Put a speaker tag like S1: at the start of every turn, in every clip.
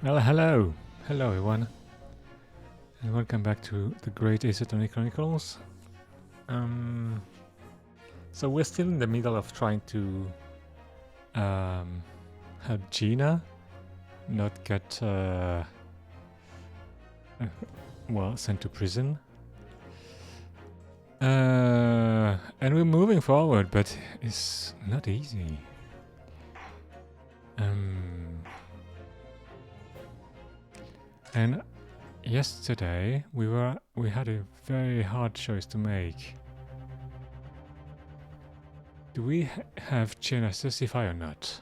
S1: Well, hello. Hello, everyone. And welcome back to the Great Ace Chronicles. So we're still in the middle of trying to help Gina not get, well, sent to prison. And we're moving forward, but it's not easy. And yesterday we had a very hard choice to make. Do we have Gina testify or not?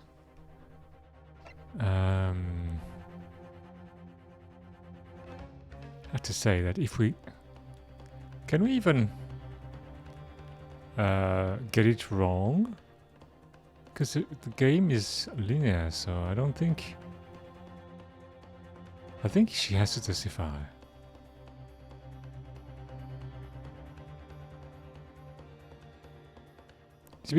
S1: I have to say that if we can we even get it wrong? Because the game is linear, so I don't think. I think she has to testify. It's a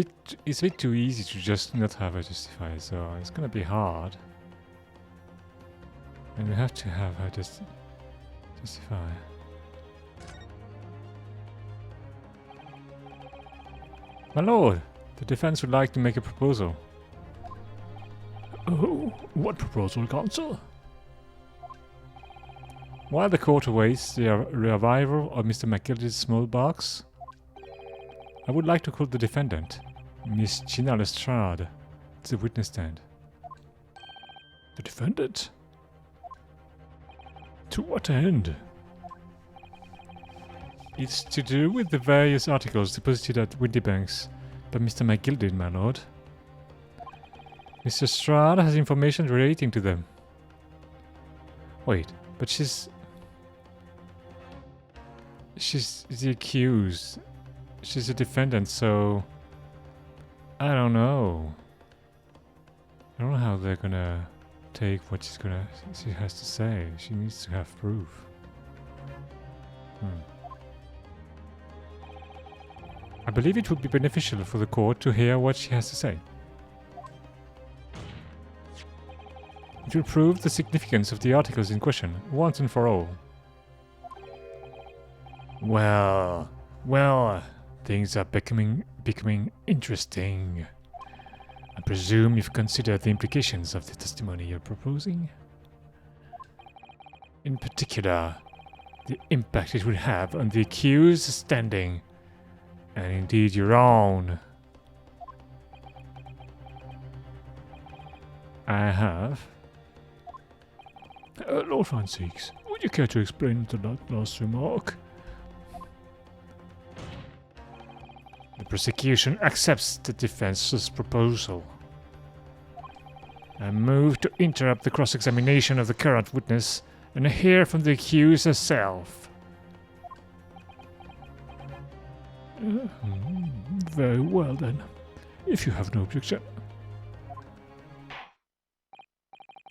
S1: bit too easy to just not have her testify, so it's gonna be hard. And we have to have her testify. My lord, the defense would like to make a proposal.
S2: Oh, what proposal, counsel?
S1: While the court awaits the arrival of Mr. McGildy's small box, I would like to call the defendant, Miss Gina Lestrade, to the witness stand.
S2: The defendant? To what end?
S1: It's to do with the various articles deposited at Windybanks by Mr. McGildy, my lord. Mr. Lestrade has information relating to them. Wait, but she's the accused. She's a defendant, so I don't know. I don't know how they're gonna take what she has to say. She needs to have proof. I believe it would be beneficial for the court to hear what she has to say. It will prove the significance of the articles in question, once and for all. Well, things are becoming interesting. I presume you've considered the implications of the testimony you're proposing? In particular, the impact it would have on the accused's standing, and indeed your own. I have.
S2: Lord Francis, would you care to explain that last remark?
S1: The prosecution accepts the defense's proposal. I move to interrupt the cross-examination of the current witness and hear from the accused herself.
S2: Very well then, if you have no objection.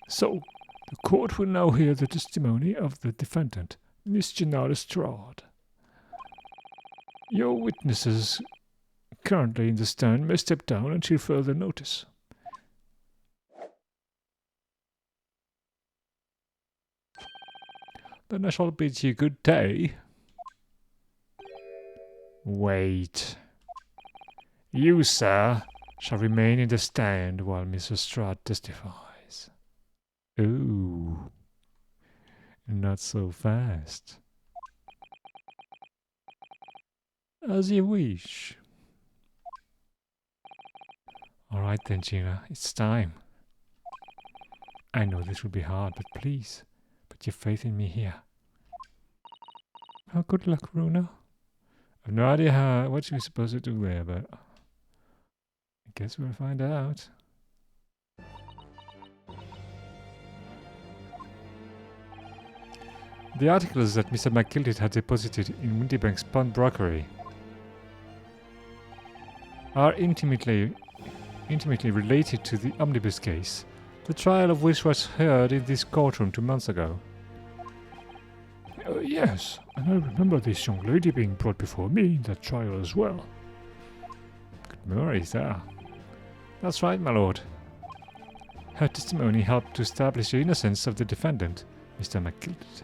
S2: So, the court will now hear the testimony of the defendant, Miss Gina Lestrade. Your witnesses currently in the stand may step down until further notice. Then I shall bid you good day.
S1: Wait. You, sir, shall remain in the stand while Miss Lestrade testifies. Ooh. Not so fast.
S2: As you wish.
S1: Alright then, Gina, it's time. I know this will be hard, but please, put your faith in me here. Oh, good luck, Runa. I've no idea what you're supposed to do there, but I guess we'll find out. The articles that Mr. McGildy had deposited in Windybank's pawnbrokery are intimately related to the omnibus case, the trial of which was heard in this courtroom 2 months ago.
S2: Yes, and I remember this young lady being brought before me in that trial as well.
S1: Good memory, sir. That's right, my lord. Her testimony helped to establish the innocence of the defendant, Mr. McGildet.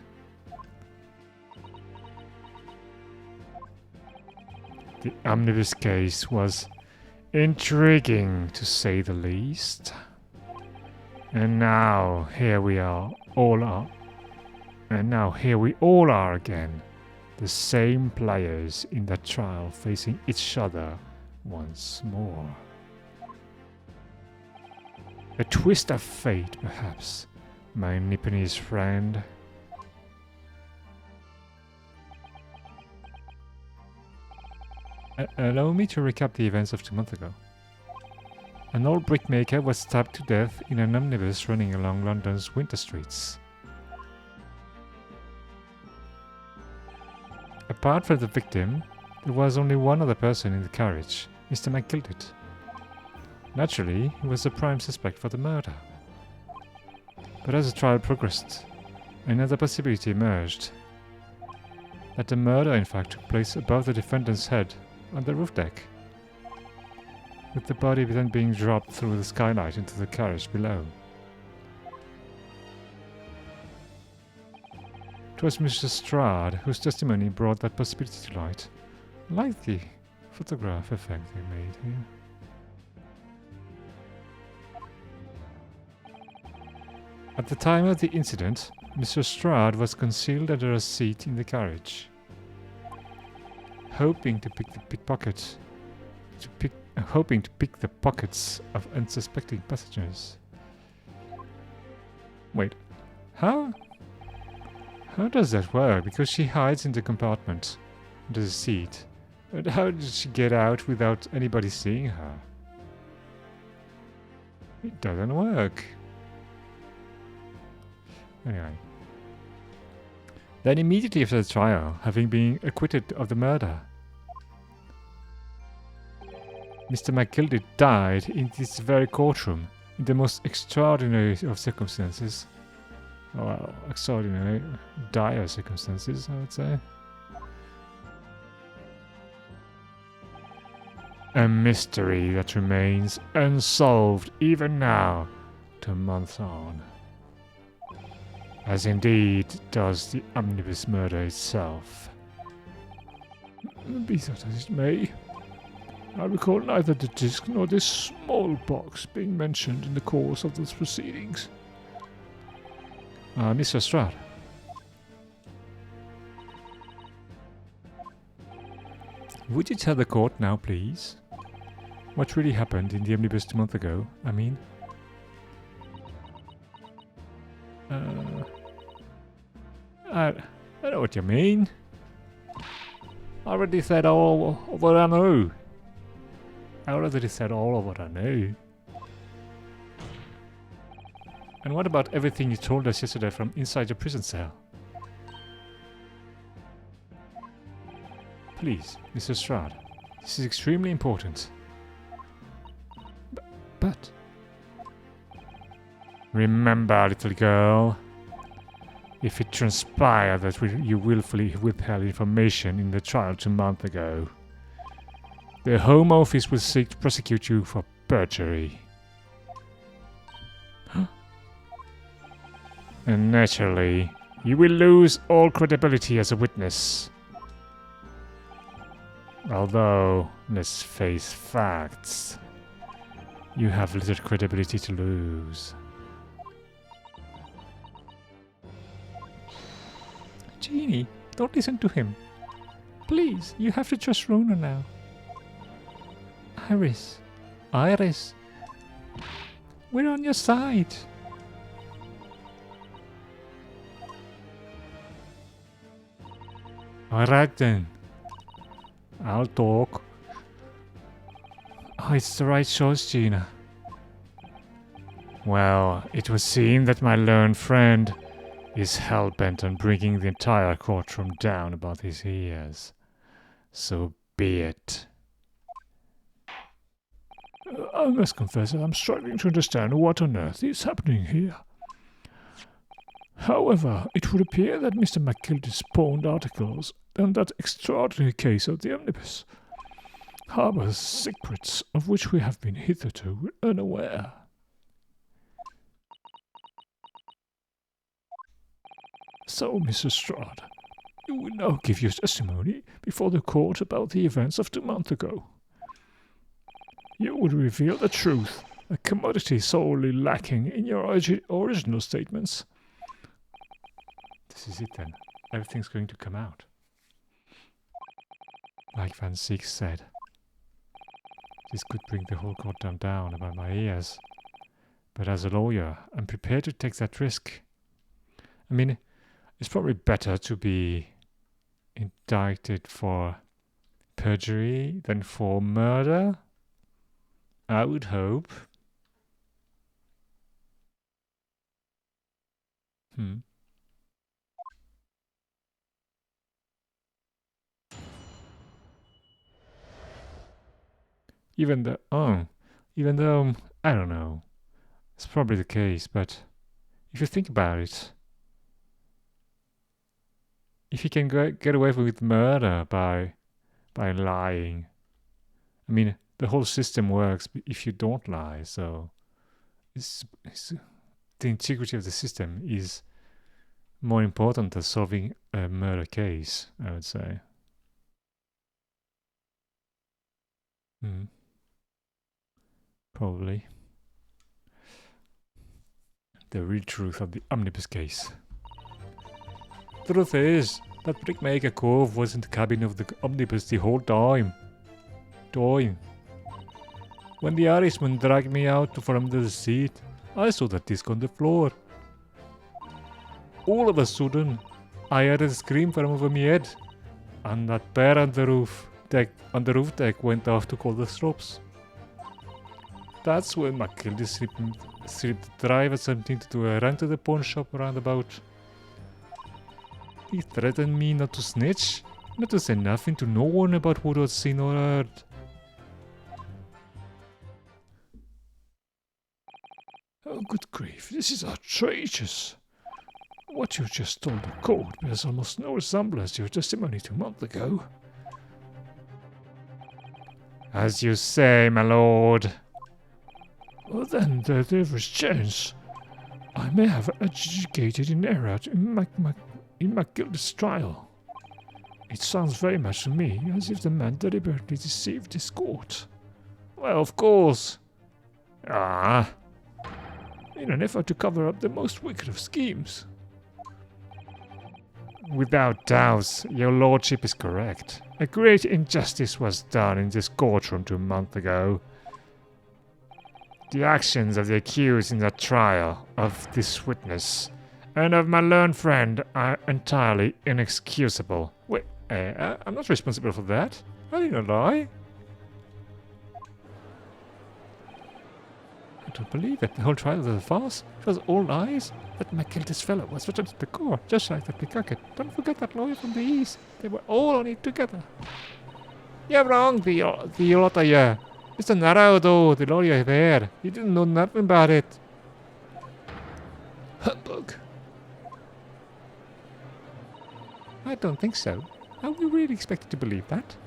S1: The omnibus case was intriguing, to say the least. And now here we all are again, the same players in that trial facing each other once more. A twist of fate, perhaps, my Nipponese friend. Allow me to recap the events of 2 months ago. An old brickmaker was stabbed to death in an omnibus running along London's winter streets. Apart from the victim, there was only one other person in the carriage, Mr. McGildet. Naturally, he was the prime suspect for the murder. But as the trial progressed, another possibility emerged. That the murder in fact took place above the defendant's head on the roof deck, with the body then being dropped through the skylight into the carriage below. It was Mr. Strad whose testimony brought that possibility to light, like the photograph effect they made here. At the time of the incident, Mr. Strad was concealed under a seat in the carriage, hoping to pick the pockets of unsuspecting passengers. Wait, how does that work? Because she hides in the compartment under the seat. But how did she get out without anybody seeing her? It doesn't work. Anyway. Then immediately after the trial, having been acquitted of the murder, Mr. McGildet died in this very courtroom in the most extraordinary of circumstances. Well, extraordinary, dire circumstances, I would say. A mystery that remains unsolved even now, 2 months on. As indeed does the omnibus murder itself.
S2: Be that as it may, I recall neither the disc nor this small box being mentioned in the course of those proceedings.
S1: Mr. Strad. Would you tell the court now, please? What really happened in the omnibus 2 months ago, I mean?
S2: I know what you mean. I already said all of what I know.
S1: And what about everything you told us yesterday from inside your prison cell? Please, Mr. Strad, this is extremely important. But... Remember, little girl, if it transpired that you willfully withheld information in the trial 2 months ago, the Home Office will seek to prosecute you for perjury. And naturally, you will lose all credibility as a witness. Although, let's face facts, you have little credibility to lose.
S2: Jeannie, don't listen to him. Please, you have to trust Rona now. Iris, we're on your side.
S1: Alright then. I'll talk. Oh, it's the right choice, Gina. Well, it would seem that my learned friend is hell-bent on bringing the entire courtroom down about his ears. So be it.
S2: I must confess that I'm struggling to understand what on earth is happening here. However, it would appear that Mr. McGildet's pawned articles and that extraordinary case of the omnibus harbours secrets of which we have been hitherto unaware. So, Mrs. Strad, you will now give your testimony before the court about the events of 2 months ago. You will reveal the truth, a commodity sorely lacking in your original statements.
S1: This is it then. Everything's going to come out. Like Van Ziek said. This could bring the whole courtroom down about my ears. But as a lawyer, I'm prepared to take that risk. I mean, it's probably better to be indicted for perjury than for murder. I would hope. Even though, I don't know. It's probably the case, but if you think about it, if you can get away with murder by lying, I mean, the whole system works if you don't lie, so the integrity of the system is more important than solving a murder case, I would say. Probably. The real truth of the omnibus case. Truth is, that Brickmaker Cove was in the cabin of the omnibus the whole time. When the Irishman dragged me out from under the seat, I saw the disc on the floor. All of a sudden, I heard a scream from over my head, and that bear on the roof deck went off to call the strops. That's when McGildy slipped the driver something to do a run to the pawn shop roundabout. He threatened me not to snitch, not to say nothing to no one about what I'd seen or heard.
S2: Oh, good grief, this is outrageous. What you just told the court bears almost no resemblance to your testimony 2 months ago.
S1: As you say, my lord.
S2: Well then, there is chance I may have adjudicated in error in McGildy's trial. It sounds very much to me as if the man deliberately deceived his court.
S1: Well, of course.
S2: In an effort to cover up the most wicked of schemes.
S1: Without doubt, your lordship is correct. A great injustice was done in this courtroom 2 months ago. The actions of the accused in the trial of this witness and of my learned friend are entirely inexcusable. Wait, I'm not responsible for that. I didn't lie. I don't believe it. The whole trial was a farce. It was all lies. That McGildy's fellow was returned to the court, just like the pickpocket. Don't forget that lawyer from the east. They were all on it together. You're wrong, the lawyer. Mr. Narrow, though, the lawyer there. He didn't know nothing about it.
S2: Humbug.
S1: I don't think so. Are we really expected to believe that?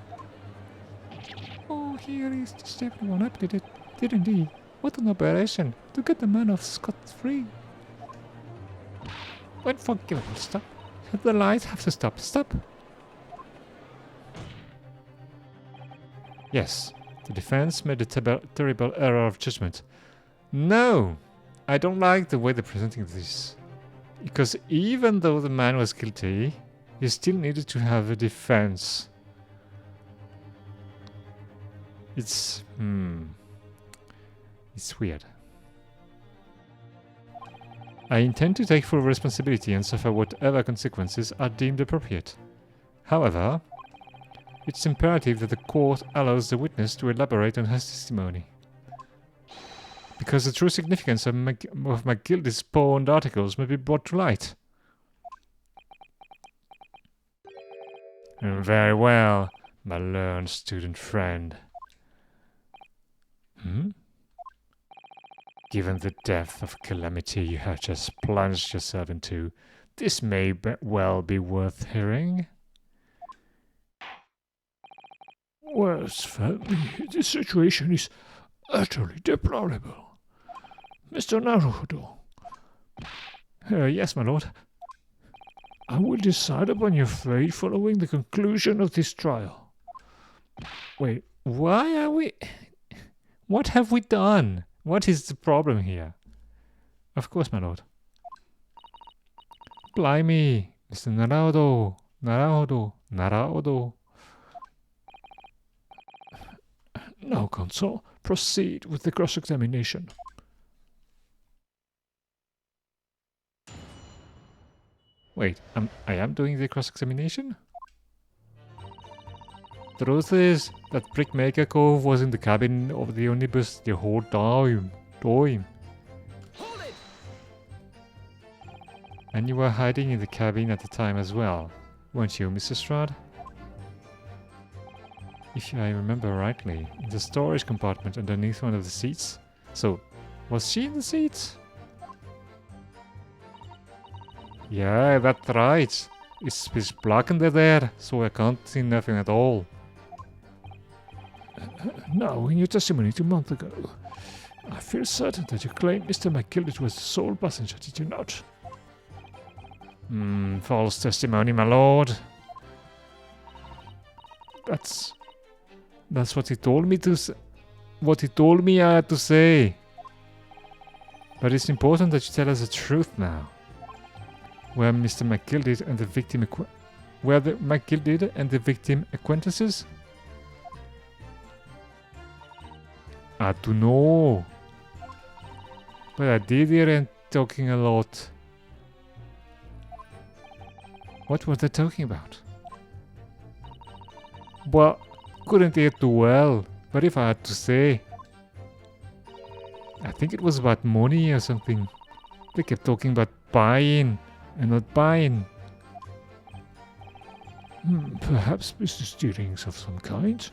S1: Oh, here he's just everyone up, didn't he? What an operation to get the man off scot-free. Unforgivable, stop. The lies have to stop. Stop. Yes, the defense made a terrible error of judgment. No, I don't like the way they're presenting this. Because even though the man was guilty, he still needed to have a defense. It's weird. I intend to take full responsibility and suffer whatever consequences are deemed appropriate. However, it's imperative that the court allows the witness to elaborate on her testimony. Because the true significance of McGildy's spawned articles may be brought to light. Very well, my learned student friend. Given the depth of calamity you have just plunged yourself into, this may well be worth hearing.
S2: Well, certainly, this situation is utterly deplorable. Mr. Naruto.
S1: Yes, my lord.
S2: I will decide upon your fate following the conclusion of this trial.
S1: Wait, why are we... What have we done? What is the problem here? Of course, my lord. Blimey, Mr. Naruto.
S2: Now, Consul, proceed with the cross-examination.
S1: Wait, I am doing the cross-examination? The truth is that Brickmaker Cove was in the cabin of the omnibus the whole time. And you were hiding in the cabin at the time as well, weren't you, Mr. Strad? If I remember rightly, in the storage compartment underneath one of the seats. So, was she in the seats? Yeah, that's right. It's black under there, so I can't see nothing at all.
S2: Now, in your testimony 2 months ago, I feel certain that you claimed Mr. McGildet was the sole passenger, did you not?
S1: False testimony, my lord. That's what he told me to say. What he told me I had to say. But it's important that you tell us the truth now. Were Mr. McGildet and the victim acquaintances? I don't know. But I did hear them talking a lot. What were they talking about? Well, couldn't hear too well, but if I had to say, I think it was about money or something. They kept talking about buying and not buying.
S2: Perhaps business dealings of some kind?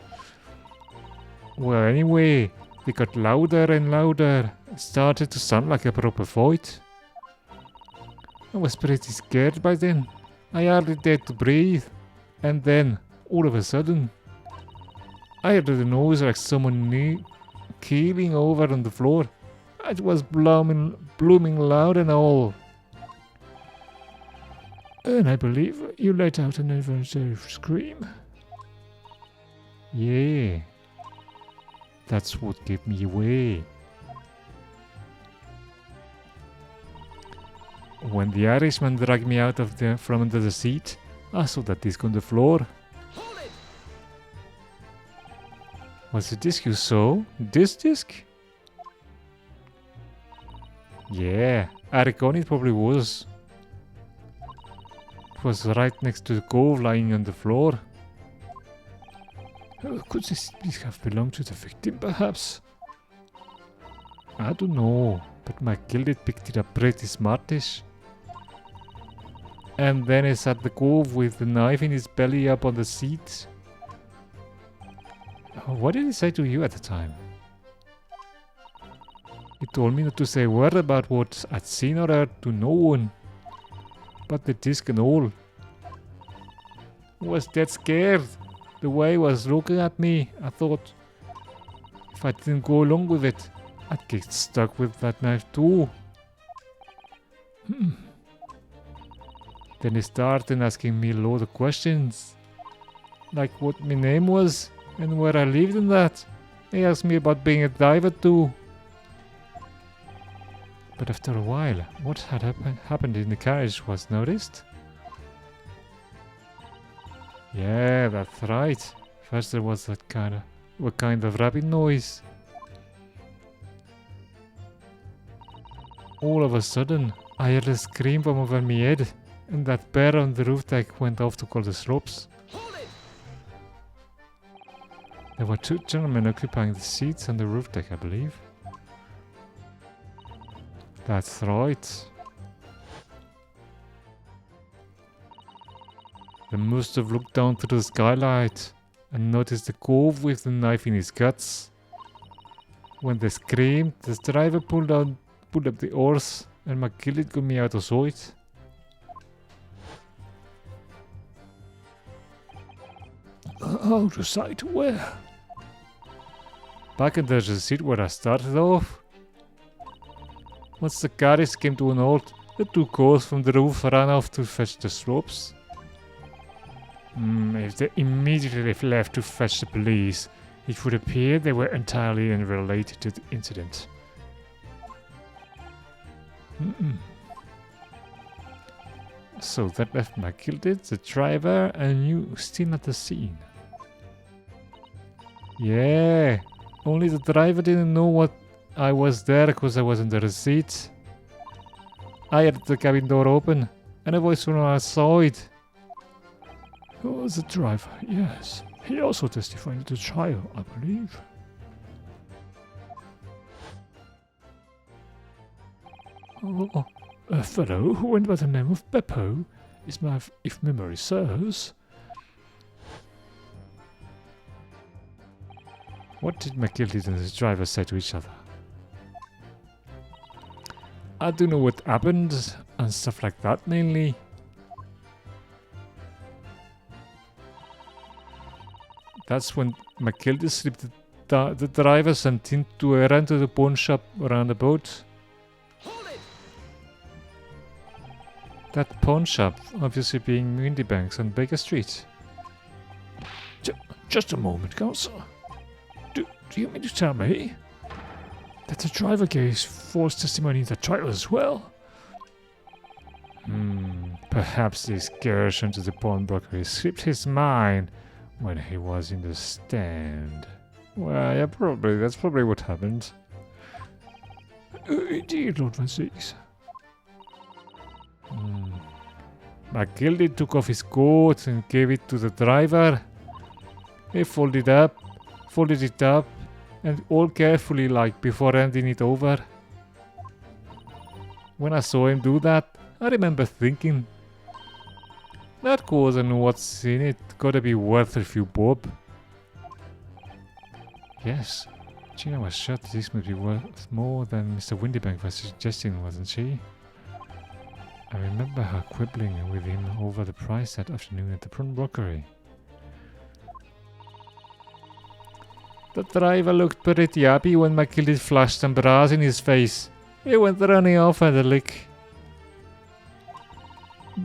S1: Well, anyway, they got louder and louder. It started to sound like a proper fight. I was pretty scared by then. I hardly dared to breathe. And then, all of a sudden, I heard the noise like someone keeling over on the floor. It was blooming loud and all.
S2: And I believe you let out an involuntary scream.
S1: Yeah. That's what gave me away. When the Irishman dragged me out from under the seat, I saw that disc on the floor. Was the disc you saw? This disc? Yeah, I reckon it probably was. It was right next to the cove lying on the floor.
S2: Could this disc have belonged to the victim, perhaps?
S1: I don't know, but McGildet picked it up pretty smartish. And then he sat the cove with the knife in his belly up on the seat. What did he say to you at the time? He told me not to say a word about what I'd seen or heard to no one. But the disc and all. I was dead scared. The way he was looking at me, I thought if I didn't go along with it, I'd get stuck with that knife too. Then he started asking me a lot of questions. Like what my name was and where I lived and that. He asked me about being a diver too. But after a while, what had happened in the carriage was noticed. Yeah, that's right. First there was that kind of rabbit noise. All of a sudden, I heard a scream from over my head, and that bear on the roof deck went off to call the slopes. There were 2 gentlemen occupying the seats on the roof deck, I believe. That's right. They must have looked down through the skylight and noticed the cove with the knife in his guts. When they screamed, the driver pulled up the oars and McGillet got me out of sight.
S2: Out of sight? Where?
S1: Back under the seat where I started off. Once the carriage came to an halt, The two girls from the roof ran off to fetch the slopes. If they immediately left to fetch the police, it would appear they were entirely unrelated to the incident. So that left McGilded, the driver, and you still at the scene. Yeah, only the driver didn't know what I was there because I wasn't the receipt. I had the cabin door open, and a voice from outside.
S2: Who was the driver? Yes. He also testified at the trial, I believe. Oh, a fellow who went by the name of Beppo, if memory serves.
S1: What did McGilded and the driver say to each other? I don't know what happened and stuff like that mainly. That's when McGilded slipped the driver sent him to run to the pawn shop around the boat. That pawn shop obviously being Windybanks on Baker Street.
S2: Just a moment, Counselor. Do you mean to tell me that the driver gave false testimony in the trial as well?
S1: Perhaps the excursion to the pawnbroker slipped his mind when he was in the stand. Well, yeah, probably. That's probably what happened.
S2: Indeed, Lord Van Zees.
S1: McGilded took off his coat and gave it to the driver. He folded it up, and all carefully like before handing it over. When I saw him do that, I remember thinking, that goes and what's in it gotta be worth a few bob. Yes, Gina was sure that this must be worth more than Mr. Windybank was suggesting, wasn't she? I remember her quibbling with him over the price that afternoon at the pawnbrokery. The driver looked pretty happy when McGilded flashed some brass in his face. He went running off at a lick.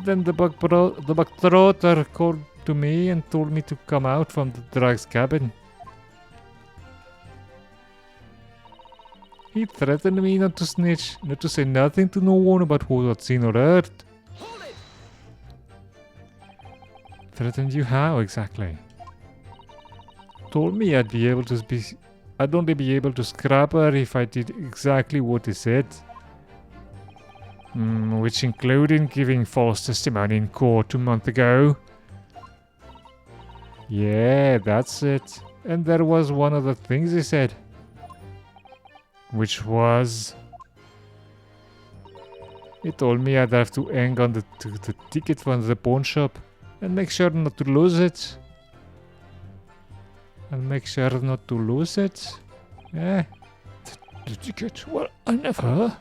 S1: Then the bug trotter called to me and told me to come out from the drug's cabin. He threatened me not to snitch, not to say nothing to no one about what I'd seen or heard. Threatened you how exactly? Told me I'd only be able to scrap her if I did exactly what he said. Which included giving false testimony in court 2 months ago. Yeah, that's it. And there was one of the things he said. Which was... He told me I'd have to hang on the ticket from the pawn shop and make sure not to lose it. Yeah.
S2: The ticket? Well, I never...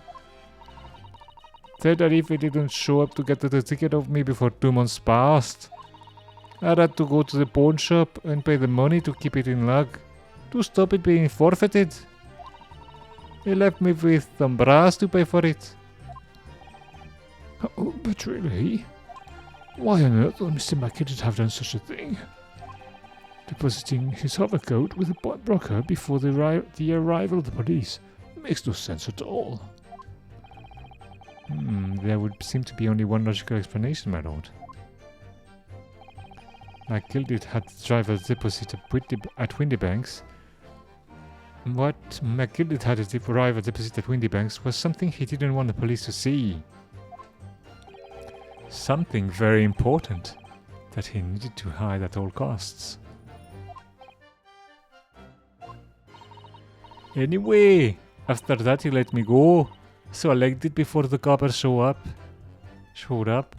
S1: Said that if he didn't show up to get the ticket off me before 2 months passed, I'd have to go to the pawn shop and pay the money to keep it in luck, to stop it being forfeited. He left me with some brass to pay for it.
S2: Oh, but really? Why on earth would Mr. McGilded have done such a thing? Depositing his overcoat with a pawnbroker before the arrival of the police makes no sense at all.
S1: There would seem to be only one logical explanation, my lord. McGilded had the driver deposit at Windybanks. What McGilded had a driver deposit at Windybanks was something he didn't want the police to see. Something very important that he needed to hide at all costs. Anyway, after that he let me go, so I legged it before the coppers showed up.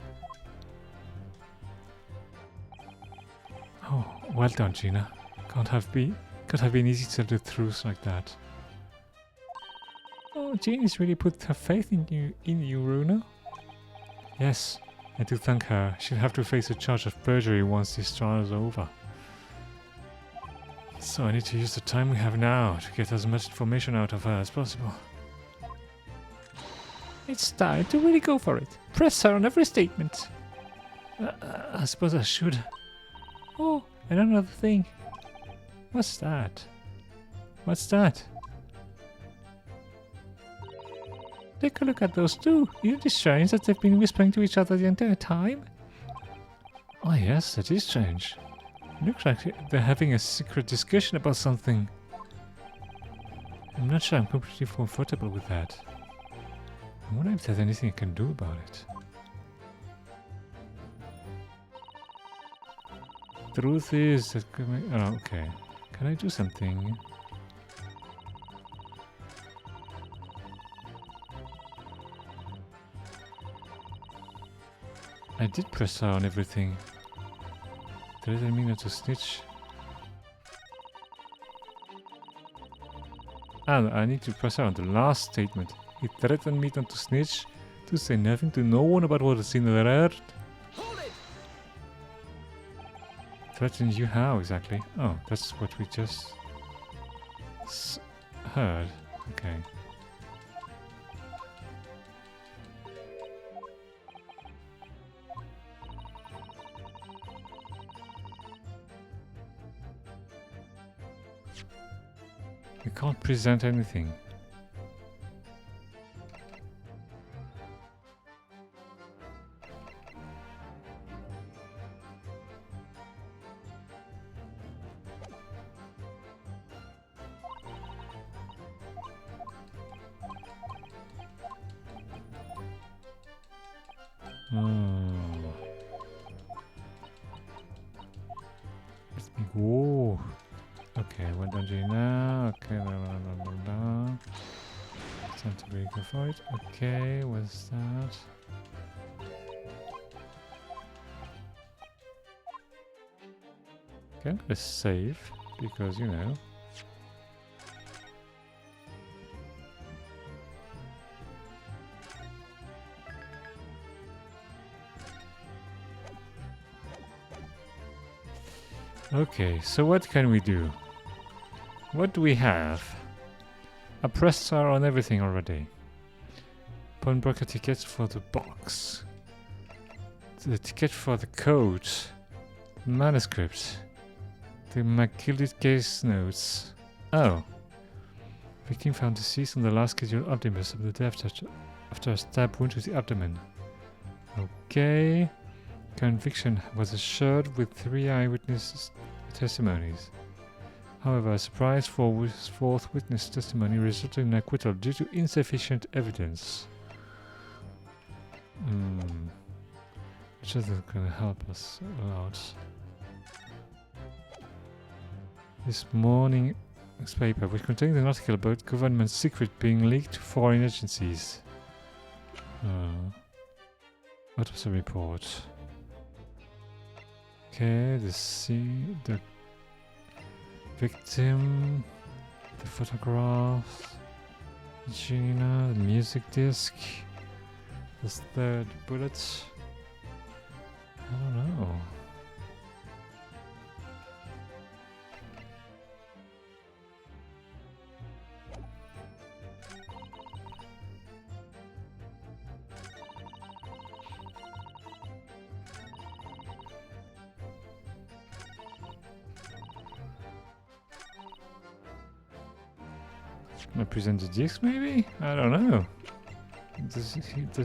S1: Oh, well done, Gina. Can't have been easy to tell the truth like that. Oh, Jeannie's really put her faith in you, Runa. Yes, I do thank her. She'll have to face a charge of perjury once this trial is over. So I need to use the time we have now to get as much information out of her as possible. It's time to really go for it. Press her on every statement. I suppose I should. Oh, and another thing. What's that? What's that? Take a look at those two. Isn't it strange that they've been whispering to each other the entire time? Oh yes, that is strange. Looks like they're having a secret discussion about something. I'm not sure I'm completely comfortable with that. I wonder if there's anything I can do about it. Truth is that... Oh, okay. Can I do something? I did press R on everything. That doesn't mean not to snitch. Ah, I need to press R on the last statement. He threatened me not to snitch, to say nothing to no one about what was in the red. Threatened you how exactly? Oh, that's what we just heard. Okay. We can't present anything. Let me go. Okay, what do I do now? Okay, blah, blah, blah, blah, blah. It's time to break the fight. Okay, what's that? Okay, I'm gonna save because you know. Okay, so what can we do? What do we have? I pressed R on everything already. Pawnbroker tickets for the box. The ticket for the code. Manuscript. The McGilded case notes. Oh. Victim found deceased on the last scheduled optimus of the death after a stab wound to the abdomen. Okay. Conviction was assured with 3 eyewitness testimonies. However, a surprise for fourth witness testimony resulted in acquittal due to insufficient evidence. Which isn't going to help us a lot. This morning's paper, which contains an article about government secret being leaked to foreign agencies. What was the report? Okay, the victim, the photograph, Gina, the music disc, the third bullet. I don't know. I present the disc maybe? I don't know. Does he so,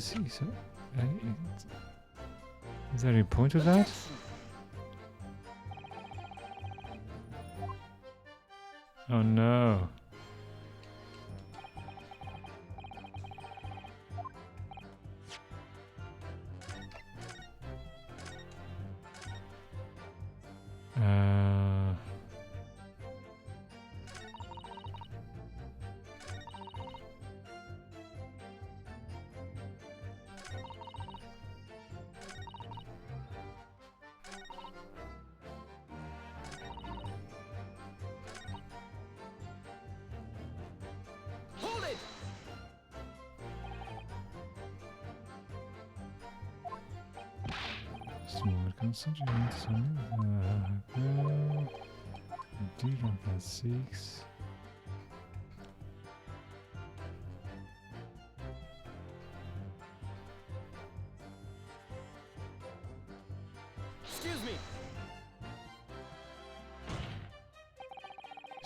S1: is there any point to that? Oh no. Small concentration. D1.6.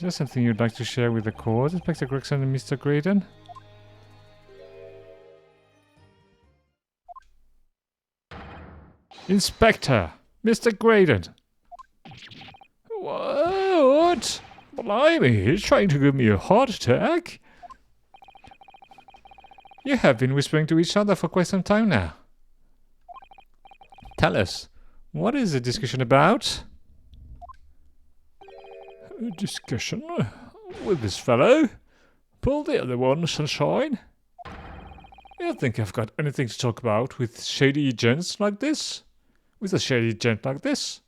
S1: there something you'd like to share with the court, Inspector Gregson and Mr. Graydon? Inspector! Mr. Graydon!
S2: What? Blimey, he's trying to give me a heart attack?
S1: You have been whispering to each other for quite some time now. Tell us, what is the discussion about?
S2: A discussion with this fellow? Pull the other one, sunshine. You think I've got anything to talk about with shady gents like this? With a shady gent like this?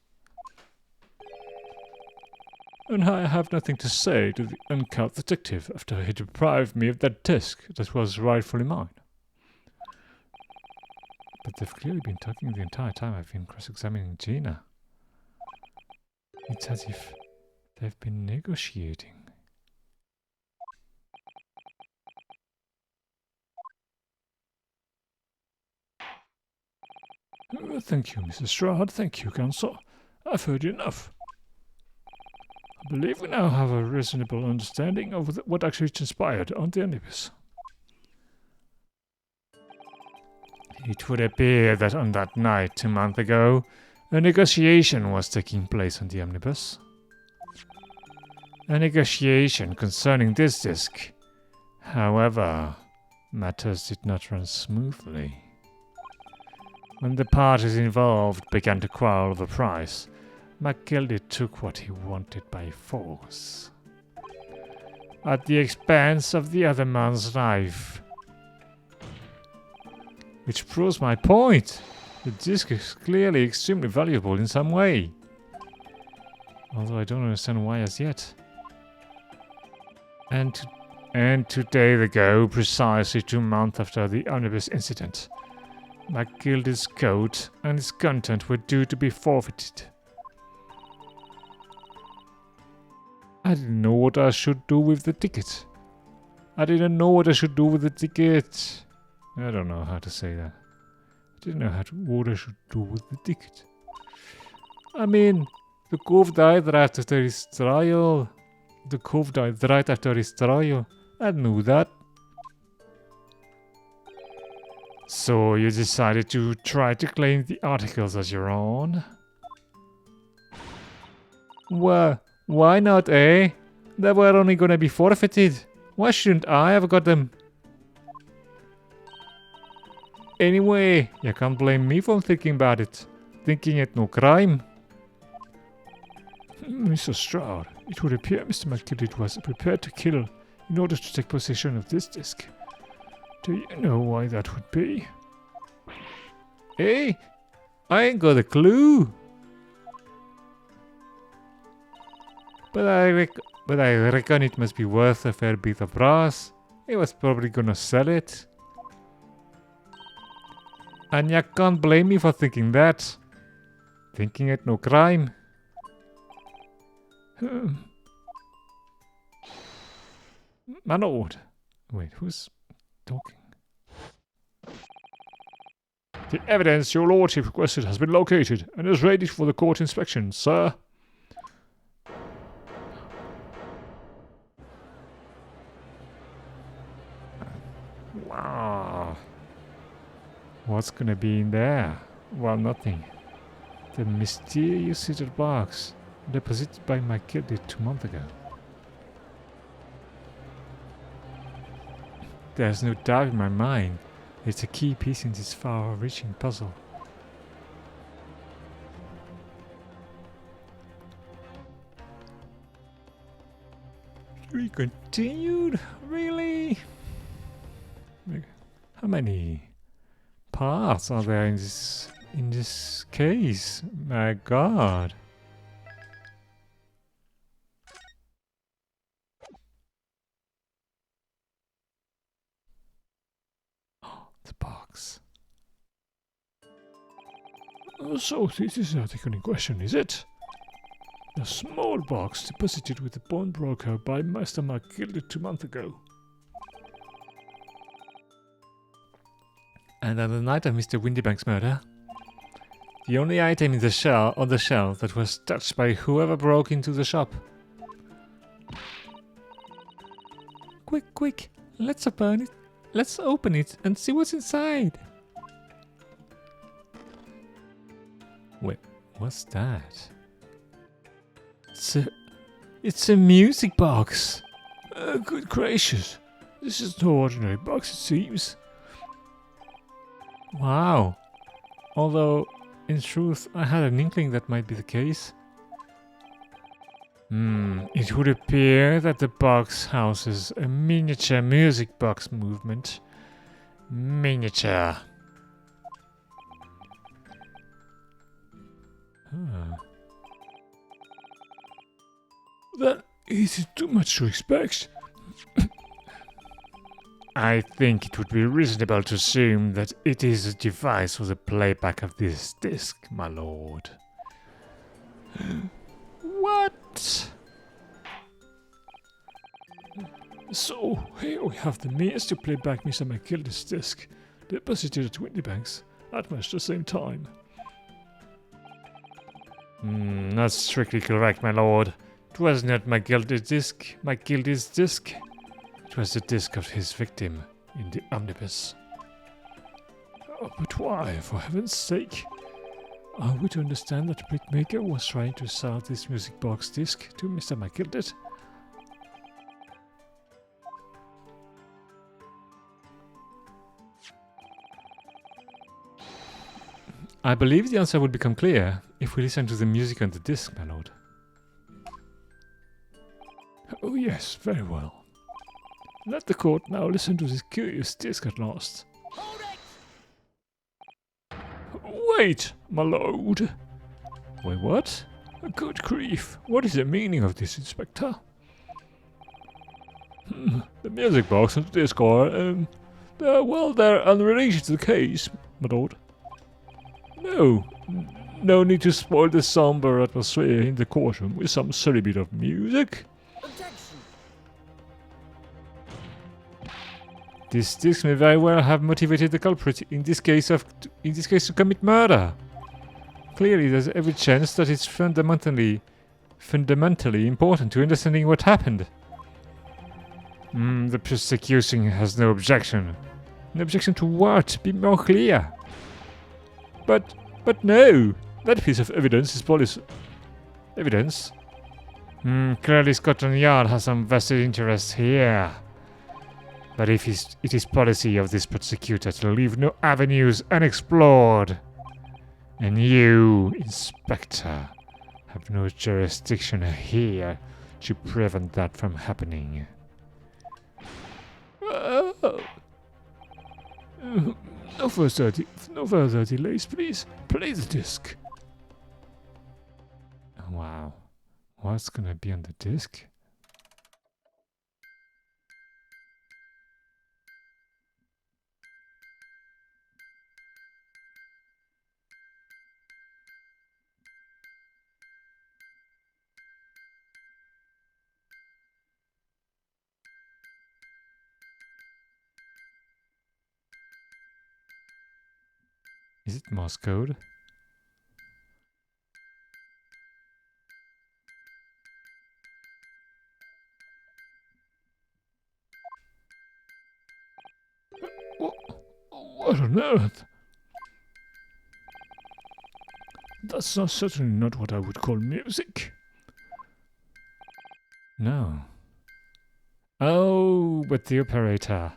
S2: And I have nothing to say to the uncouth detective after he deprived me of that disc that was rightfully mine.
S1: But they've clearly been talking the entire time I've been cross-examining Gina. It's as if they've been negotiating.
S2: Thank you, Mrs. Stroud. Thank you, counsel. I've heard enough. I believe we now have a reasonable understanding of what actually transpired on the omnibus.
S1: It would appear that on that night 2 months ago, a negotiation was taking place on the omnibus. A negotiation concerning this disc. However, matters did not run smoothly. When the parties involved began to quarrel over price, McGildy took what he wanted by force, at the expense of the other man's life. Which proves my point. The disc is clearly extremely valuable in some way. Although I don't understand why as yet. And 2 days ago, precisely 2 months after the omnibus incident, McGildy's coat and its content were due to be forfeited. I didn't know what I should do with the ticket. I don't know what I say that. I didn't know what I should do with the ticket. I mean, the cove died right after his trial. I knew that. So you decided to try to claim the articles as your own? Well, why not, eh? They were only gonna be forfeited. Why shouldn't I have got them? Anyway, you can't blame me for thinking about it. Thinking it no crime.
S2: Mr. Stroud, it would appear Mr. McGildy was prepared to kill in order to take possession of this disc. Do you know why that would be?
S1: Hey, I ain't got a clue. But I reckon it must be worth a fair bit of brass. He was probably gonna sell it. And you can't blame me for thinking that. Thinking it no crime.
S2: My lord.
S1: Wait, who's talking?
S2: The evidence your lordship requested has been located and is ready for the court inspection, sir.
S1: Wow. What's gonna be in there? Well, nothing. The mysterious seated box deposited by McGildy 2 months ago. There's no doubt in my mind it's a key piece in this far-reaching puzzle. We continued? Really? How many parts are there in this case? My God. The box.
S2: So this is the article in question, is it? The small box deposited with the pawnbroker by Master McGildy 2 months ago.
S1: And on the night of Mr. Windybank's murder, the only item in the on the shelf that was touched by whoever broke into the shop. Quick, quick! Let's open it. Let's open it and see what's inside. Wait, what's that? It's a music box.
S2: Good gracious. This is no ordinary box, it seems.
S1: Wow. Although, in truth, I had an inkling that might be the case. It would appear that the box houses a miniature music box movement. Miniature. Huh.
S2: That isn't too much to expect.
S1: I think it would be reasonable to assume that it is a device for the playback of this disc, my lord. What?
S2: So, here we have the means to play back Mr. McGildy's disc, deposited at Whitney Banks at much the same time.
S1: Not strictly correct, my lord. It was not McGildy's disc. It was the disc of his victim in the omnibus.
S2: Oh, but why, for heaven's sake? Are we to understand that the brickmaker was trying to sell this music box disc to Mr. McGildy?
S1: I believe the answer would become clear if we listen to the music on the disc, my lord.
S2: Oh yes, very well. Let the court now listen to this curious disc at last. Wait, my lord.
S1: Wait, what?
S2: Good grief, what is the meaning of this, Inspector? The music box and the disc are, they're unrelated to the case, my lord. No need to spoil the somber atmosphere in the courtroom with some silly bit of music.
S3: Objection.
S1: This disc may very well have motivated the culprit in this case to commit murder. Clearly, there's every chance that it's fundamentally important to understanding what happened. The prosecution has no objection. No objection to what? Be more clear.
S2: But no, that piece of evidence is police evidence.
S1: Clearly Scotland Yard has some vested interest here. But if it is policy of this prosecutor to leave no avenues unexplored, and you, Inspector, have no jurisdiction here to prevent that from happening.
S2: No further delays, please. Play the disc.
S1: Wow. What's gonna be on the disc? Is it Morse code?
S2: What on earth? That's certainly not what I would call music.
S1: No. Oh, but the operator.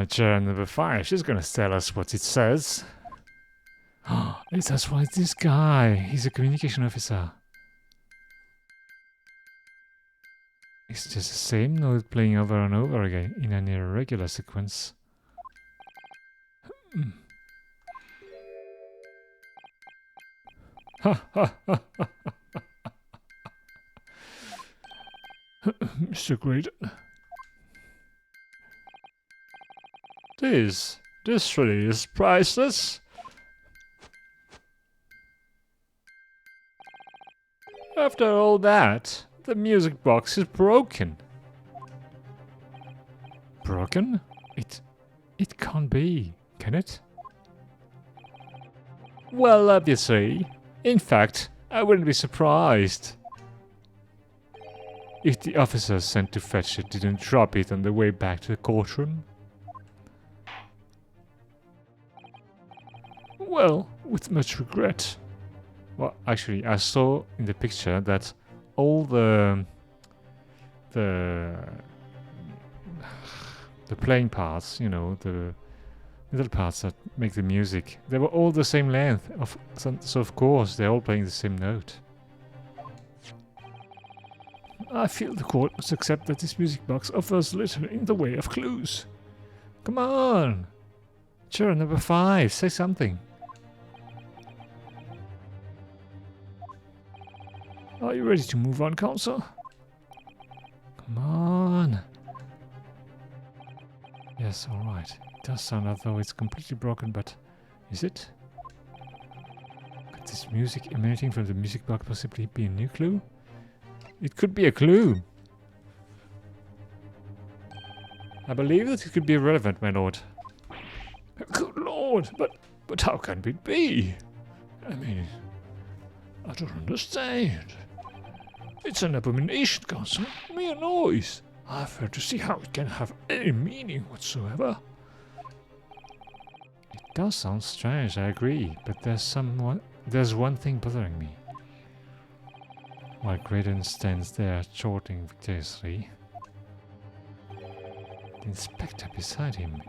S1: Chair number 5, she's gonna tell us what it says. That's why this guy, he's a communication officer. It's just the same note playing over and over again in an irregular sequence.
S2: Mr. Graydon.
S1: This really is priceless. After all that, the music box is broken. Broken? It can't be, can it? Well, obviously. In fact, I wouldn't be surprised. if the officers sent to fetch it didn't drop it on the way back to the courtroom?
S2: Well, with much regret.
S1: Well, actually, I saw in the picture that all the playing parts, you know, the little parts that make the music, they were all the same length. So of course they're all playing the same note.
S2: I feel the court must accept that this music box offers little in the way of clues.
S1: Come on! Juror number 5, say something.
S2: Are you ready to move on, counsel?
S1: Come on! Yes, alright. It does sound as though it's completely broken, but is it? Could this music emanating from the music box possibly be a new clue? It could be a clue! I believe that it could be relevant, my lord.
S2: Good lord, but how can it be? I mean, I don't understand. It's an abomination, counsel. Mere noise. I fail to see how it can have any meaning whatsoever.
S1: It does sound strange, I agree, but there's one thing bothering me. While Graydon stands there chortling victoriously, the inspector beside him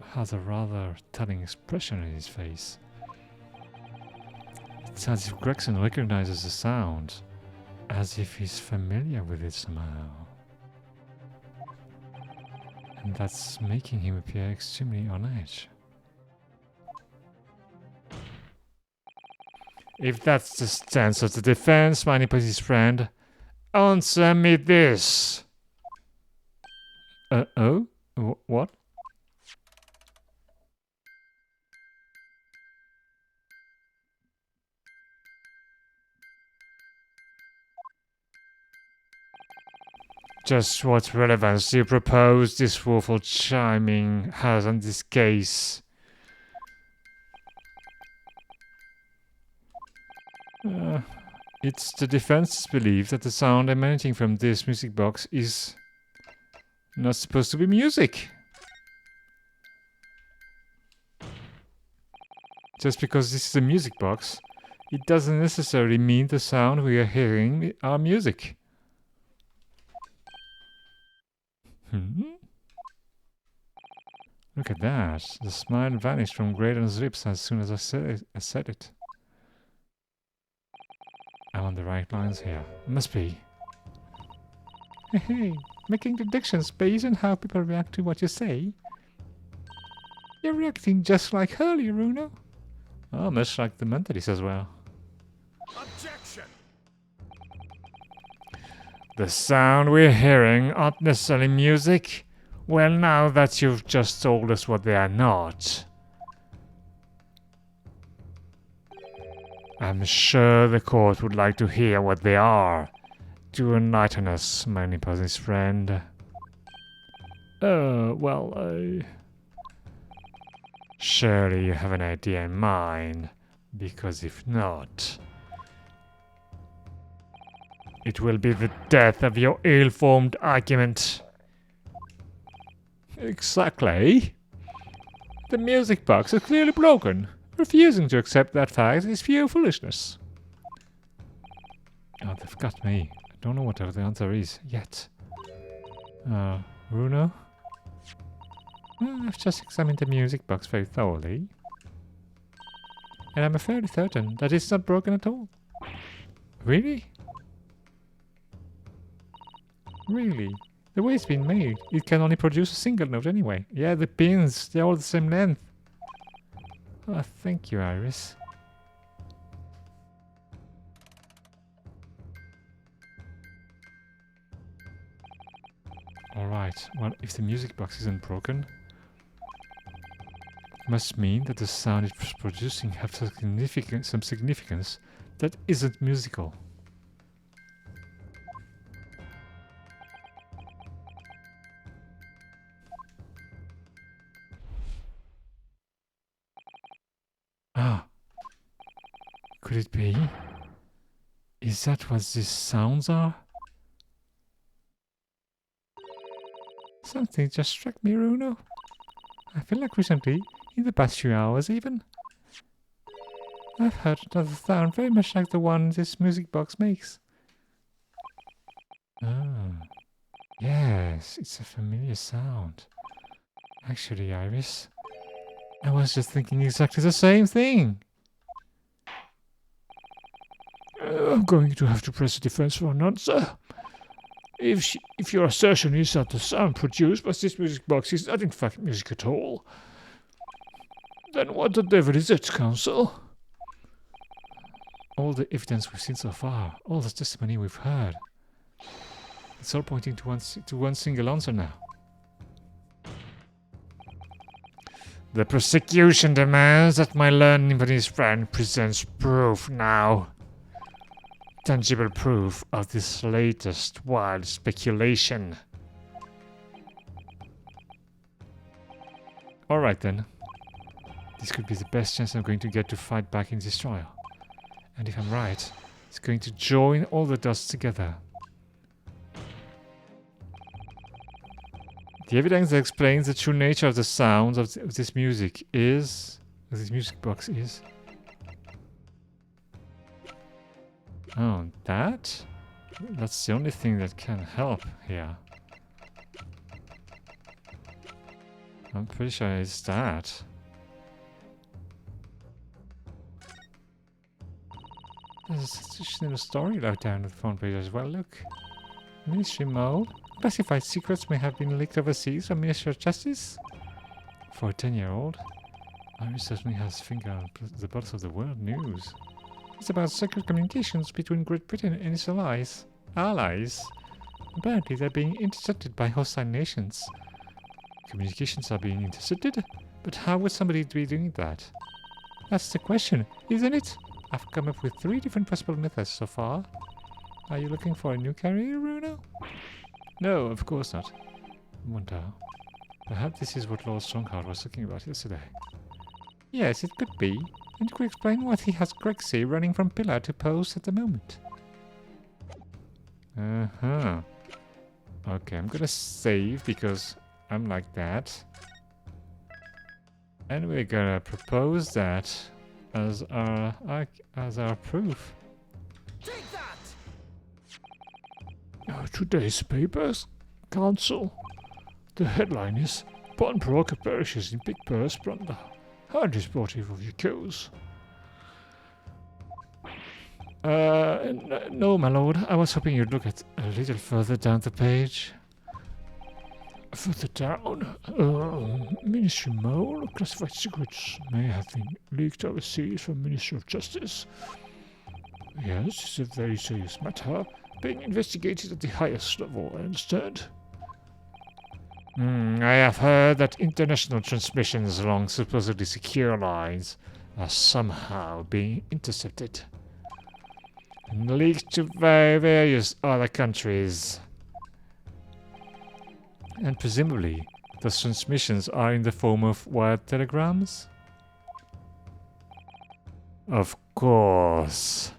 S1: has a rather telling expression in his face. It's as if Gregson recognizes the sound, as if he's familiar with it somehow. And that's making him appear extremely on edge. If that's the stance of the defense, my Nepalese friend, answer me this. Oh? What? Just what relevance do you propose this woeful chiming has on this case? It's the defense's belief that the sound emanating from this music box is not supposed to be music. Just because this is a music box, it doesn't necessarily mean the sound we are hearing are music. Look at that. The smile vanished from Graydon's lips as soon as I said it. I'm on the right lines here. Must be. Hey, making predictions based on how people react to what you say? You're reacting just like Hurley, Runo. Oh, much like the Mentalist as well.
S3: Objection!
S1: The sound we're hearing aren't necessarily music. Well, now that you've just told us what they are not, I'm sure the court would like to hear what they are. To enlighten us, my Nepalese friend. Surely you have an idea in mind, because if not, it will be the death of your ill-formed argument. Exactly. The music box is clearly broken. Refusing to accept that fact is pure foolishness. Oh, they've got me. I don't know what the answer is yet. Runo? I've just examined the music box very thoroughly. And I'm fairly certain that it's not broken at all. Really? Really? The way it's been made, it can only produce a single note anyway. Yeah, the pins, they're all the same length. Oh, thank you, Iris. Alright, well, if the music box isn't broken, it must mean that the sound it's producing has some significance that isn't musical. Ah, could it be? Is that what these sounds are? Something just struck me, Bruno. I feel like recently, in the past few hours even, I've heard another sound very much like the one this music box makes. Oh, yes, it's a familiar sound. Actually, Iris, I was just thinking exactly the same thing.
S2: I'm going to have to press a defense for an answer. If your assertion is that the sound produced by this music box is not in fact music at all, then what the devil is it, Counsel?
S1: All the evidence we've seen so far, all the testimony we've heard, it's all pointing to one single answer now. The prosecution demands that my learned Japanese friend presents proof now. Tangible proof of this latest wild speculation. Alright then. This could be the best chance I'm going to get to fight back in this trial. And if I'm right, it's going to join all the dots together. The evidence that explains the true nature of the sounds of this music is... this music box is... oh, that? That's the only thing that can help here. I'm pretty sure it's that. There's such a little story right down the front page as well, look. Ministry mode. Classified secrets may have been leaked overseas from Ministry of Justice. For a 10-year-old, Iris certainly has finger on the pulse of the world news. It's about secret communications between Great Britain and its allies. Apparently they're being intercepted by hostile nations. Communications are being intercepted? But how would somebody be doing that? That's the question, isn't it? I've come up with 3 different possible methods so far. Are you looking for a new career, Bruno? No, of course not. I wonder. Perhaps this is what Lord Strongheart was talking about yesterday. Yes, it could be. And you could explain what he has Grexy running from pillar to post at the moment. Uh-huh. Okay, I'm gonna save because I'm like that. And we're gonna propose that as our proof.
S3: Take that!
S2: Today's papers, Counsel. The headline is Bonbrook perishes in Big Purse Blunder. Hardly sportive of your cause. No, my lord. I was hoping you'd look at a little further down the page. Further down, Ministry Mole, classified secrets may have been leaked overseas from Ministry of Justice. Yes, it's a very serious matter, being investigated at the highest level, I understand.
S1: I have heard that international transmissions along supposedly secure lines are somehow being intercepted and leaked to various other countries. And presumably, those transmissions are in the form of wired telegrams? Of course.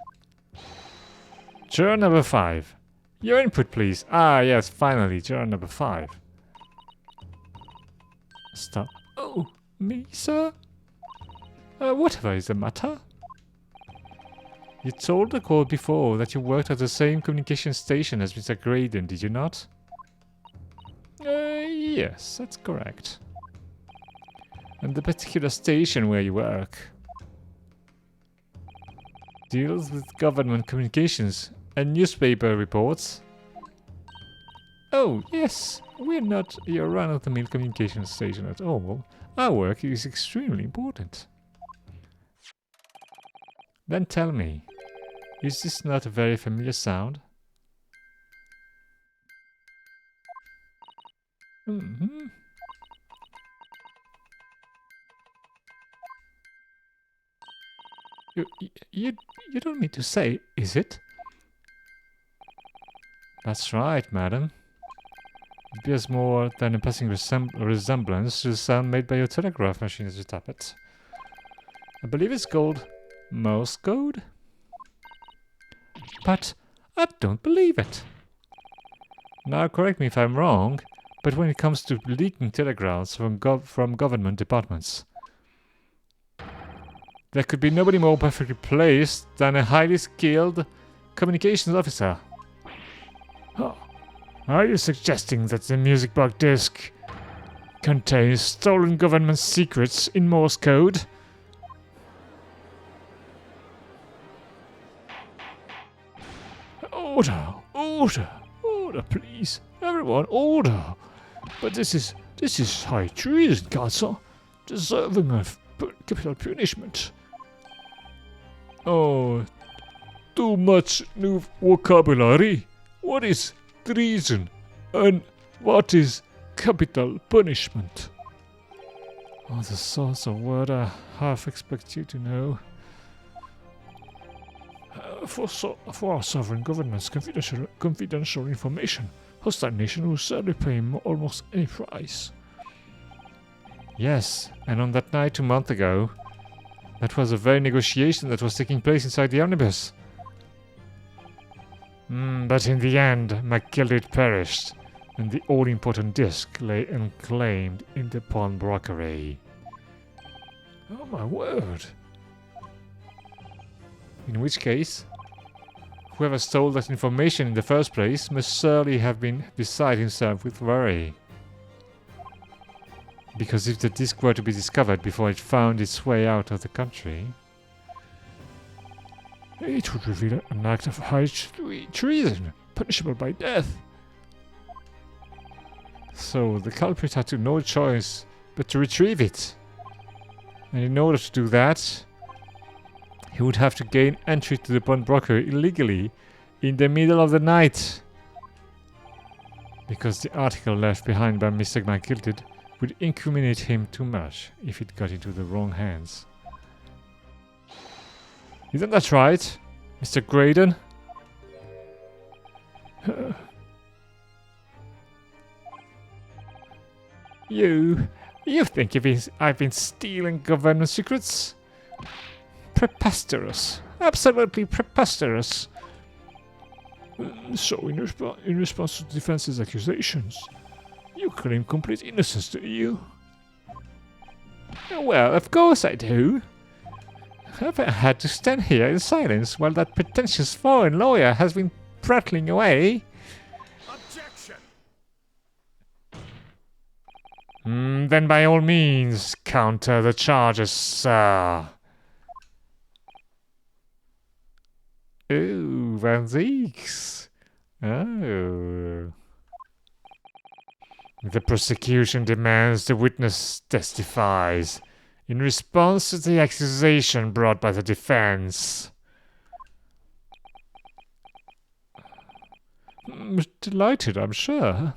S1: Juror number 5. Your input, please. Ah, yes, finally, juror number 5. Stop. Oh, me, sir? Whatever is the matter? You told the court before that you worked at the same communication station as Mr. Graydon, did you not? Yes, that's correct. And the particular station where you work deals with government communications and newspaper reports. Oh, yes, we're not your run-of-the-mill communication station at all. Our work is extremely important. Then tell me, is this not a very familiar sound? Mm-hmm. You don't mean to say, is it? That's right, madam. It bears more than a passing resemblance to the sound made by your telegraph machine as you tap it. I believe it's called Morse code? But I don't believe it. Now correct me if I'm wrong, But when it comes to leaking telegrams from government departments, there could be nobody more perfectly placed than a highly skilled communications officer.
S2: Oh. Are you suggesting that the music box disc contains stolen government secrets in Morse code? Order! Order! Order, please! Everyone, order! But this is high treason, Council, deserving of capital punishment.
S1: Oh, too much new vocabulary. What is treason and what is capital punishment?
S2: Oh, the sorts of word I half expect you to know. For our sovereign government's confidential information, hostile nation will certainly pay almost any price.
S1: Yes, and on that night 2 months ago, that was a very negotiation that was taking place inside the omnibus.
S2: But in the end, McGilded perished, and the all-important disc lay unclaimed in the pawnbrokery. Oh my word!
S1: In which case, whoever stole that information in the first place must surely have been beside himself with worry. Because if the disc were to be discovered before it found its way out of the country,
S2: it would reveal an act of high treason, punishable by death.
S1: So the culprit had no choice but to retrieve it. And in order to do that, he would have to gain entry to the pawnbroker illegally in the middle of the night. Because the article left behind by Mr. McGilded would incriminate him too much if it got into the wrong hands. Isn't that right, Mr. Graydon? You think I've been stealing government secrets? Preposterous. Absolutely preposterous.
S2: So, in response to the defense's accusations, you claim complete innocence, do you?
S1: Well, of course I do. I've had to stand here in silence while that pretentious foreign lawyer has been prattling away.
S3: Objection!
S2: Then by all means, counter the charges, sir.
S1: Ooh, Van Zeeks. Oh.
S2: The prosecution demands the witness testifies in response to the accusation brought by the defense.
S1: Delighted, I'm sure.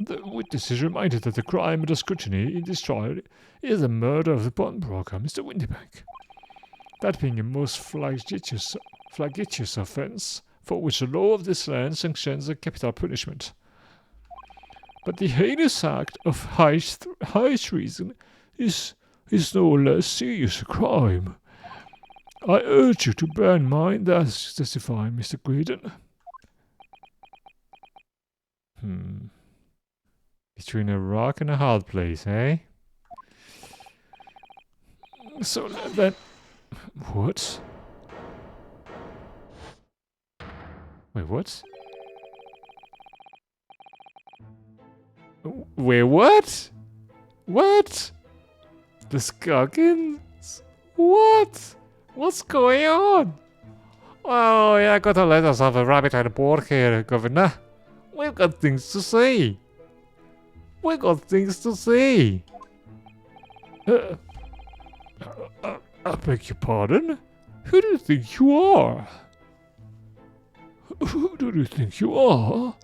S2: The witness is reminded that the crime under scrutiny in this trial is the murder of the pawnbroker, Mr. Windybank. That being a most flagitious offence, for which the law of this land sanctions a capital punishment. But the heinous act of high treason is no less serious a crime. I urge you to bear in mind that, testifying, Mr. Graydon.
S1: Between a rock and a hard place, eh?
S2: So then... What?
S1: Wait, what? Wait, what? What? The Skulkins? What? What's going on? Oh, yeah, I gotta let us have a rabbit and a board here, Governor. We've got things to say. We got things to say.
S2: I beg your pardon? Who do you think you are? Who do you think you are?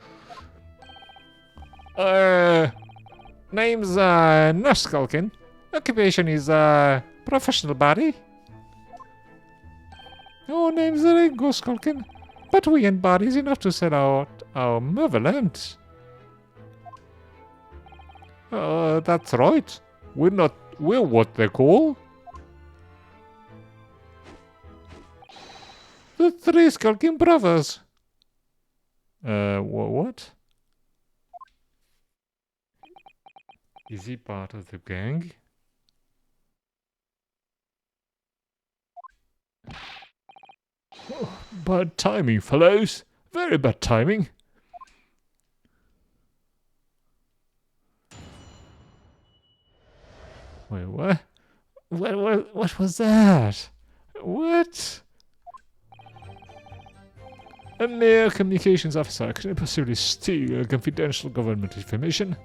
S1: Name's Nurse Skulkin. Occupation is professional body. Oh, name's Ringo Skulkin. But we ain't bodies enough to sell out our motherland. That's right. We're what they call the Three Skulking Brothers. What? Is he part of the gang?
S2: Bad timing, fellows. Very bad timing.
S1: Wait, what? What was that? What?
S2: A mere communications officer can possibly steal confidential government information.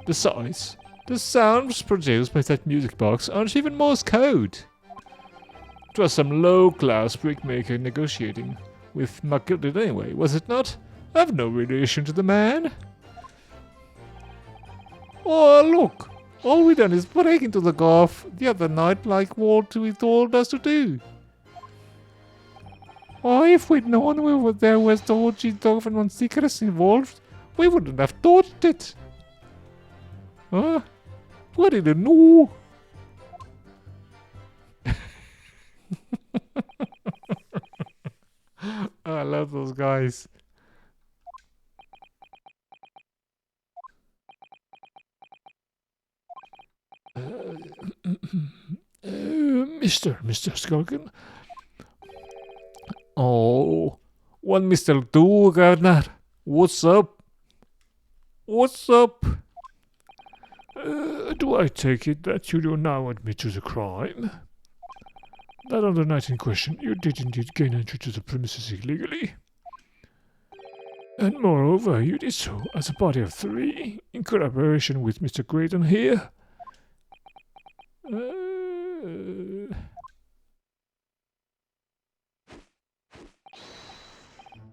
S2: Besides, the sounds produced by that music box aren't even Morse code. It was some low-class brickmaker negotiating with McGilded anyway, was it not? I've no relation to the man.
S1: Oh, look! All we done is break into the golf the other night like Walt told us to do. Oh, if we'd known there was dodgy government secrets involved, we wouldn't have touched it. Huh? We didn't know. I love those guys.
S2: Mr. Skulkin.
S1: Oh, one Mr. Do Gardner. What's up? What's up?
S2: Do I take it that you do now admit to the crime? That on the night in question, you did indeed gain entry to the premises illegally. And moreover, you did so as a party of three, in collaboration with Mr. Graydon here.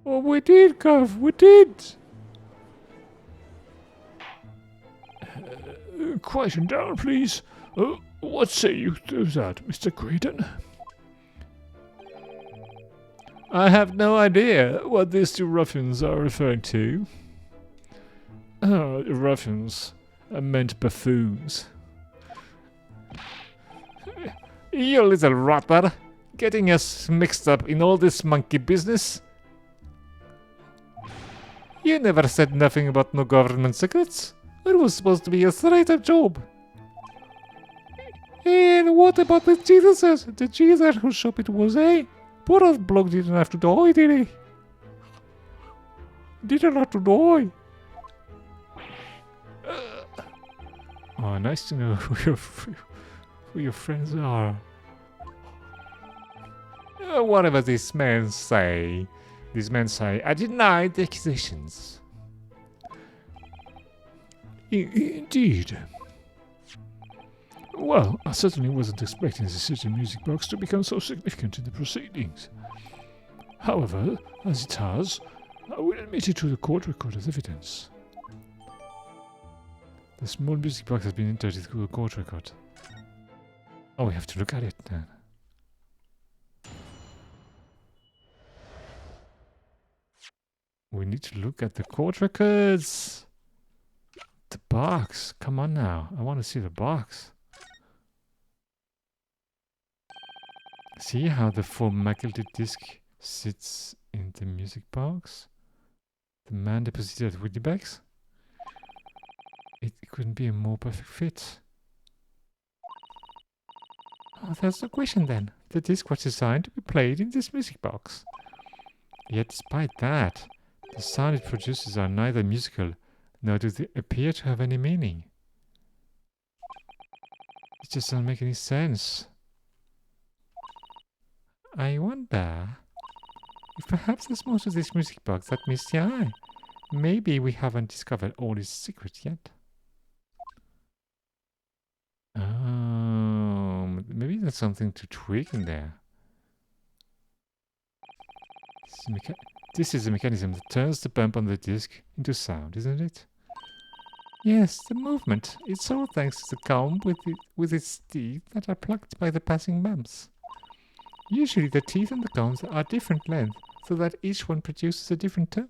S1: Oh, we did, Gov, we did.
S2: Quieten down, please. What say you to that, Mr. Graydon?
S1: I have no idea what these two ruffians are referring to.
S2: Ruffians. I meant buffoons.
S1: You little rotter, getting us mixed up in all this monkey business. You never said nothing about no government secrets. It was supposed to be a straight-up job. And what about the Jesus? The Jesus whose shop it was, eh? Poor old bloke didn't have to die, did he? Didn't have to die.
S2: Oh, nice to know who your friends are.
S1: Whatever these men say, I deny the accusations.
S2: Indeed. Well, I certainly wasn't expecting the city music box to become so significant in the proceedings. However, as it has, I will admit it to the court record as evidence.
S1: The small music box has been entered into the court record. Oh, we have to look at it then. We need to look at the court records. The box. Come on now. I want to see the box. See how the formatted disc sits in the music box? The man deposited at Winniebags? It couldn't be a more perfect fit. Oh, there's no question then. The disc was designed to be played in this music box. Yet despite that, the sound it produces are neither musical, nor do they appear to have any meaning. It just doesn't make any sense. I wonder if perhaps there's more to this music box that meets the eye. Maybe we haven't discovered all its secrets yet. Oh, maybe there's something to tweak in there. This is a mechanism that turns the bump on the disc into sound, isn't it? Yes, the movement. It's all thanks to the comb with its teeth that are plucked by the passing bumps. Usually the teeth and the combs are different length, so that each one produces a different tone.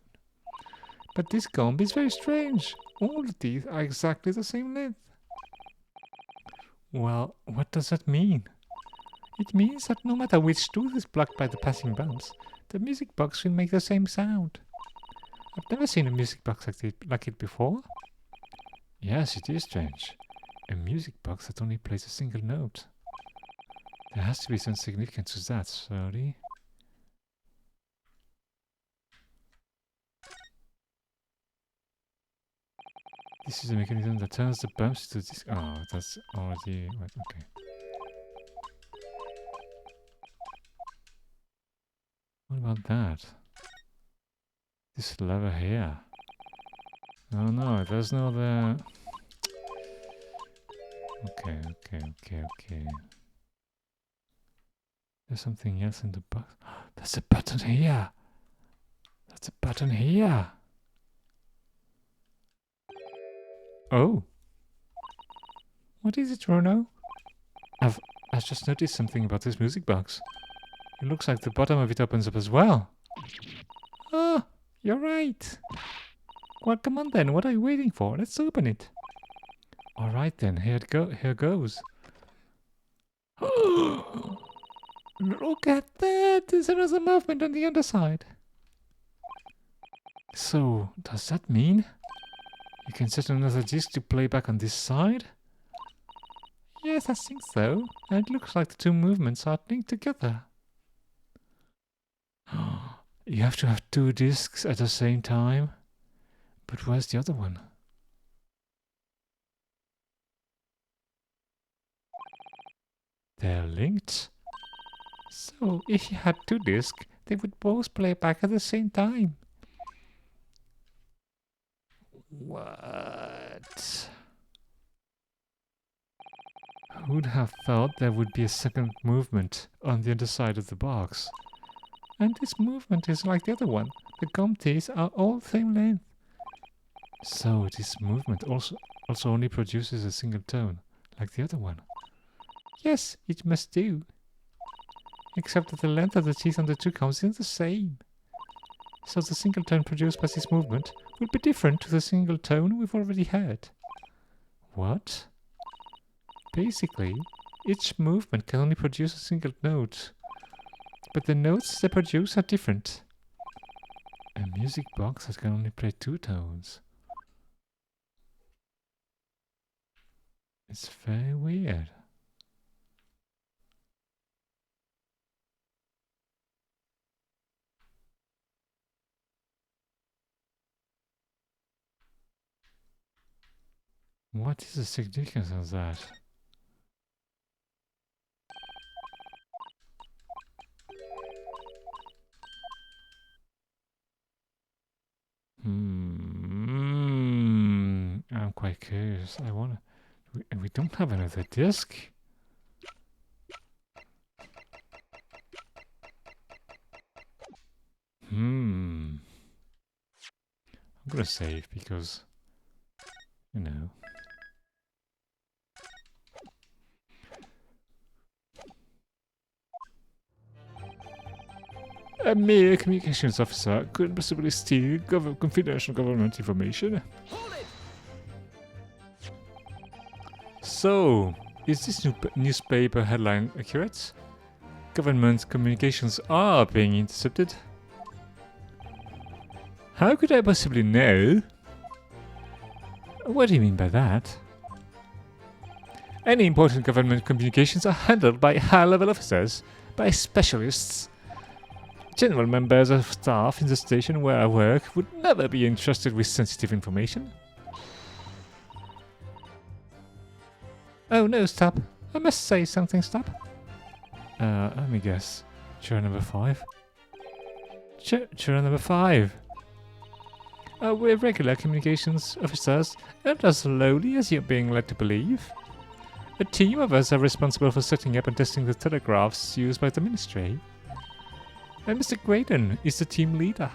S1: But this comb is very strange. All the teeth are exactly the same length. Well, what does that mean? It means that no matter which tooth is plucked by the passing bumps, the music box will make the same sound. I've never seen a music box like it before. Yes, it is strange. A music box that only plays a single note. There has to be some significance to that, surely. This is a mechanism that turns the bumps to this. Oh, that's already. Right, okay. What about that? This lever here. Oh no, there's no other. Okay. There's something else in the box. There's a button here. That's a button here. Oh. What is it, Rono? I've just noticed something about this music box. It looks like the bottom of it opens up as well. Oh, you're right. Well, come on then. What are you waiting for? Let's open it. All right then. Here goes. Look at that. There's another movement on the underside. So, does that mean you can set another disc to play back on this side? Yes, I think so. And it looks like the two movements are linked together. You have to have two discs at the same time. But where's the other one? They're linked. So, if you had two discs, they would both play back at the same time. What? Who'd have thought there would be a second movement on the underside of the box? And this movement is like the other one. The gum teeth are all the same length. So this movement also only produces a single tone, like the other one. Yes, it must do. Except that the length of the teeth on the two gums isn't the same. So the single tone produced by this movement will be different to the single tone we've already heard. What? Basically, each movement can only produce a single note, but the notes they produce are different. A music box that can only play two tones. It's very weird. What is the significance of that? I'm quite curious. I wanna. We don't have another disc. I'm gonna save because, you know. A mere communications officer couldn't possibly steal confidential government information. So, is this newspaper headline accurate? Government communications are being intercepted. How could I possibly know? What do you mean by that? Any important government communications are handled by high-level officers, by specialists. General members of staff in the station where I work would never be entrusted with sensitive information. Oh no, stop. I must say something, stop. Let me guess. Chair number 5? Chair number 5. We're regular communications officers, and as lowly as you're being led to believe. A team of us are responsible for setting up and testing the telegraphs used by the ministry. And Mr. Graydon is the team leader.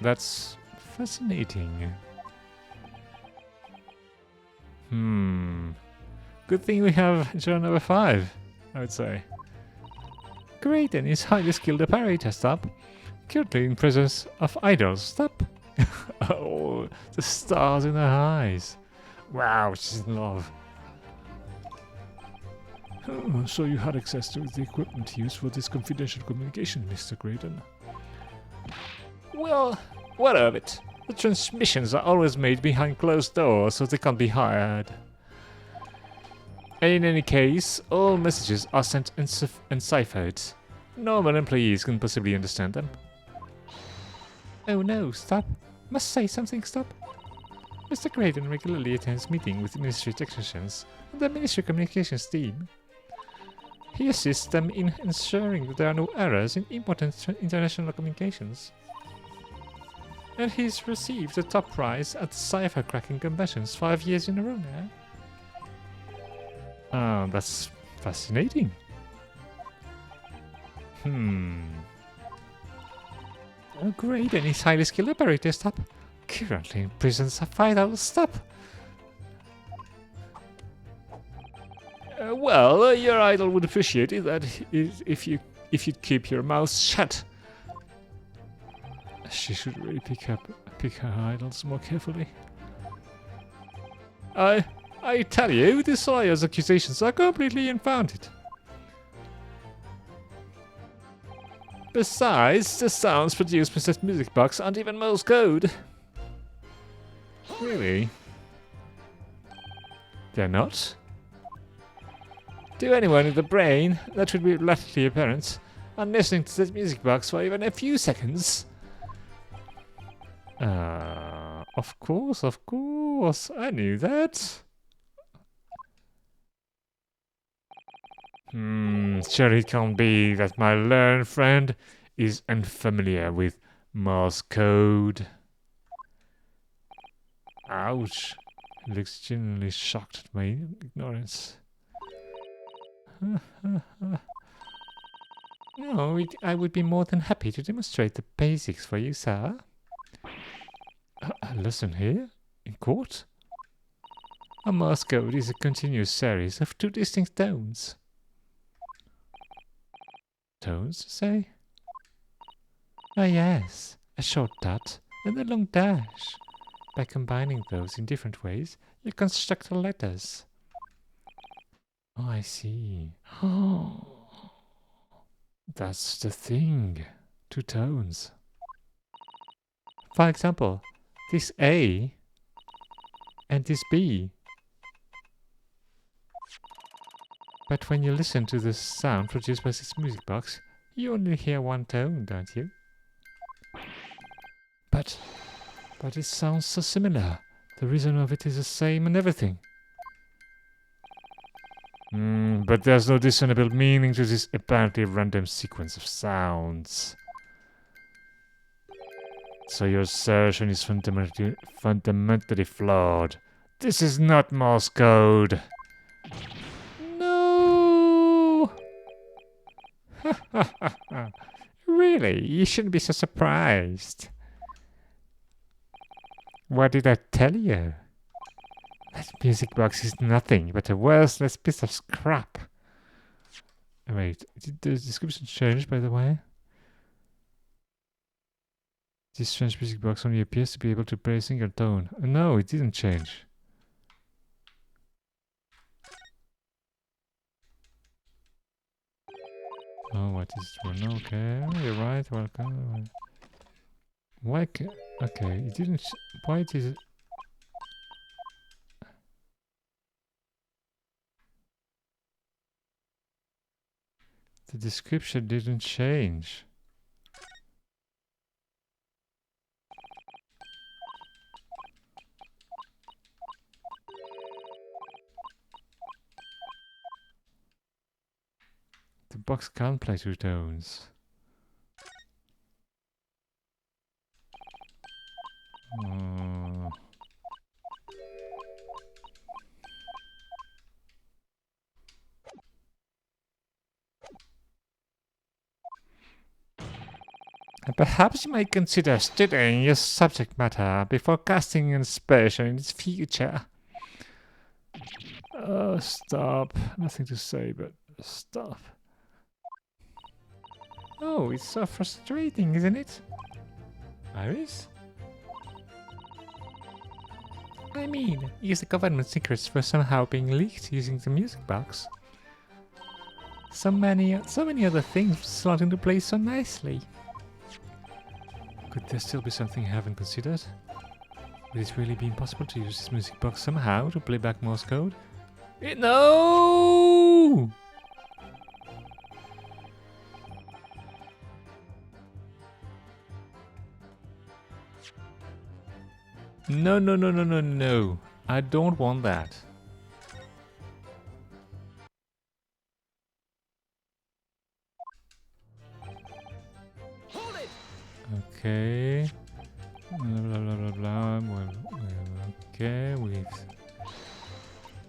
S1: That's fascinating. Good thing we have chair number 5, I would say. Graydon is highly skilled apparatus, stop. Currently in presence of idols, stop. Oh, the stars in her eyes. Wow, she's in love.
S2: Oh, so you had access to the equipment used for this confidential communication, Mr. Graydon.
S1: Well, what of it? The transmissions are always made behind closed doors, so they can't be hired. And in any case, all messages are sent enciphered. Normal employees can possibly understand them. Oh no, stop. Must say something, stop. Mr. Craven regularly attends meetings with ministry technicians and the ministry communications team. He assists them in ensuring that there are no errors in important international communications. And he's received the top prize at cipher cracking conventions 5 years in a row now. Ah, that's fascinating. Oh great, and he's highly skilled operator, stop. Currently in prison's vital stop. Well, your idol would appreciate it that if you'd keep your mouth shut. She should really pick her idols more carefully. I tell you, this lawyer's accusations are completely unfounded. Besides, the sounds produced by that music box aren't even Morse code. Really? They're not? To anyone with a brain, that would be latterly apparent, on listening to that music box for even a few seconds. Of course, I knew that. Sure it can't be that my learned friend is unfamiliar with Morse code. Ouch. He looks genuinely shocked at my ignorance. No, I would be more than happy to demonstrate the basics for you, sir. Listen here, in court. A Morse code is a continuous series of two distinct tones. Tones, say? Ah, yes, a short dot and a long dash. By combining those in different ways, you construct letters. Oh, I see. Oh, that's the thing. Two tones. For example, this A and this B. But when you listen to the sound produced by this music box, you only hear one tone, don't you? But it sounds so similar. The rhythm of it is the same and everything. But there's no discernible meaning to this apparently random sequence of sounds. So your assertion is fundamentally flawed. This is not Morse code. No! Really? You shouldn't be so surprised. What did I tell you? That music box is nothing but a worthless piece of scrap. Wait, did the description change, by the way? This strange music box only appears to be able to play a single tone. No, it didn't change. Oh, what is this one? Okay, you're right, welcome. Why okay, it didn't... Why did it... The description didn't change. The box can't play two tones. And perhaps you might consider studying your subject matter before casting an aspersion in its future. Stop. Nothing to say, but stop. Oh, it's so frustrating, isn't it? Iris? I mean, use the government secrets were somehow being leaked using the music box. So many other things slot into place so nicely. Could there still be something I haven't considered? Would it really be impossible to use this music box somehow to play back Morse code? No! No, no, no, no, no, no. I don't want that.
S3: Hold it!
S1: Okay. Blah, blah, blah, blah, blah. Well, okay, we've...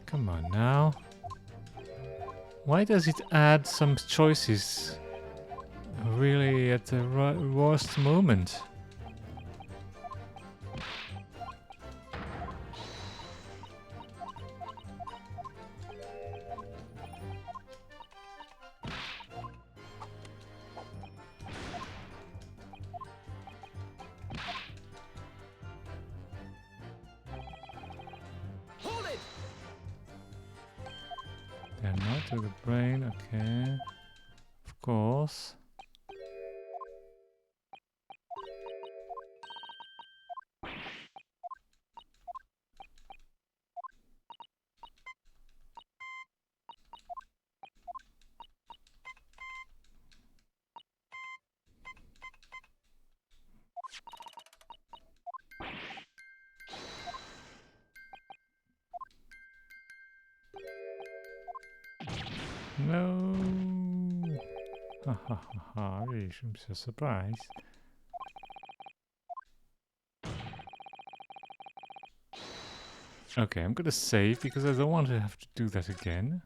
S1: Come on now. Why does it add some choices really at the worst moment?
S3: Hold it!
S1: They're not to the brain, okay. Of course. No. Ha ha ha ha, really shouldn't be so surprised. Okay, I'm gonna save because I don't want to have to do that again.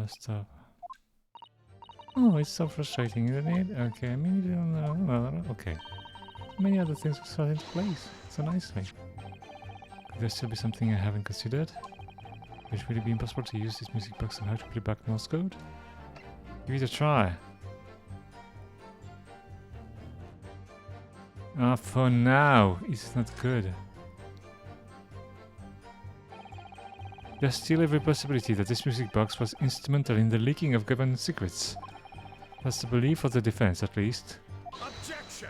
S1: Stop. Oh, it's so frustrating, isn't it? Okay, I mean, okay. Many other things will start into place so nicely. Could there still be something I haven't considered? Would it really be impossible to use this music box and how to play back Morse code? Give it a try. For now, it's not good. There's still every possibility that this music box was instrumental in the leaking of government secrets. That's the belief of the defense, at least.
S3: Objection!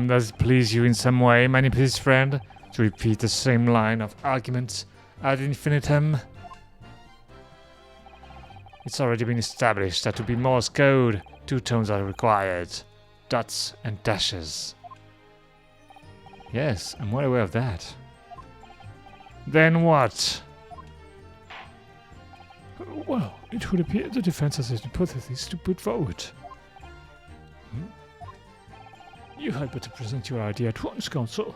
S2: Does it please you in some way, my nippy's friend, to repeat the same line of argument ad infinitum? It's already been established that to be Morse code, 2 tones are required. Dots and dashes.
S1: Yes, I'm well aware of that.
S2: Then what? Well, it would appear the defense has a hypothesis to put forward. You had better present your idea at once, Counsel.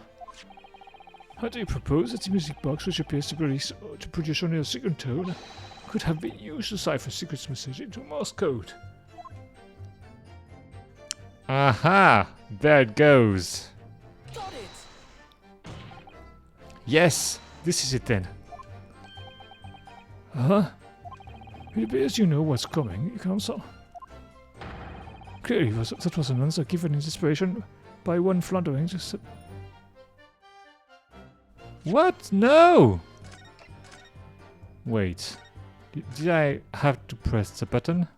S2: How do you propose that the music box, which appears to produce only a second tone, could have been used to cipher secret message into Morse code?
S1: Aha! There it goes.
S3: Got it!
S1: Yes! This is it then.
S2: Huh? It appears you know what's coming, Counsel. Clearly, that was an answer given in desperation by one floundering.
S1: What? No! Wait. Did I have to press the button?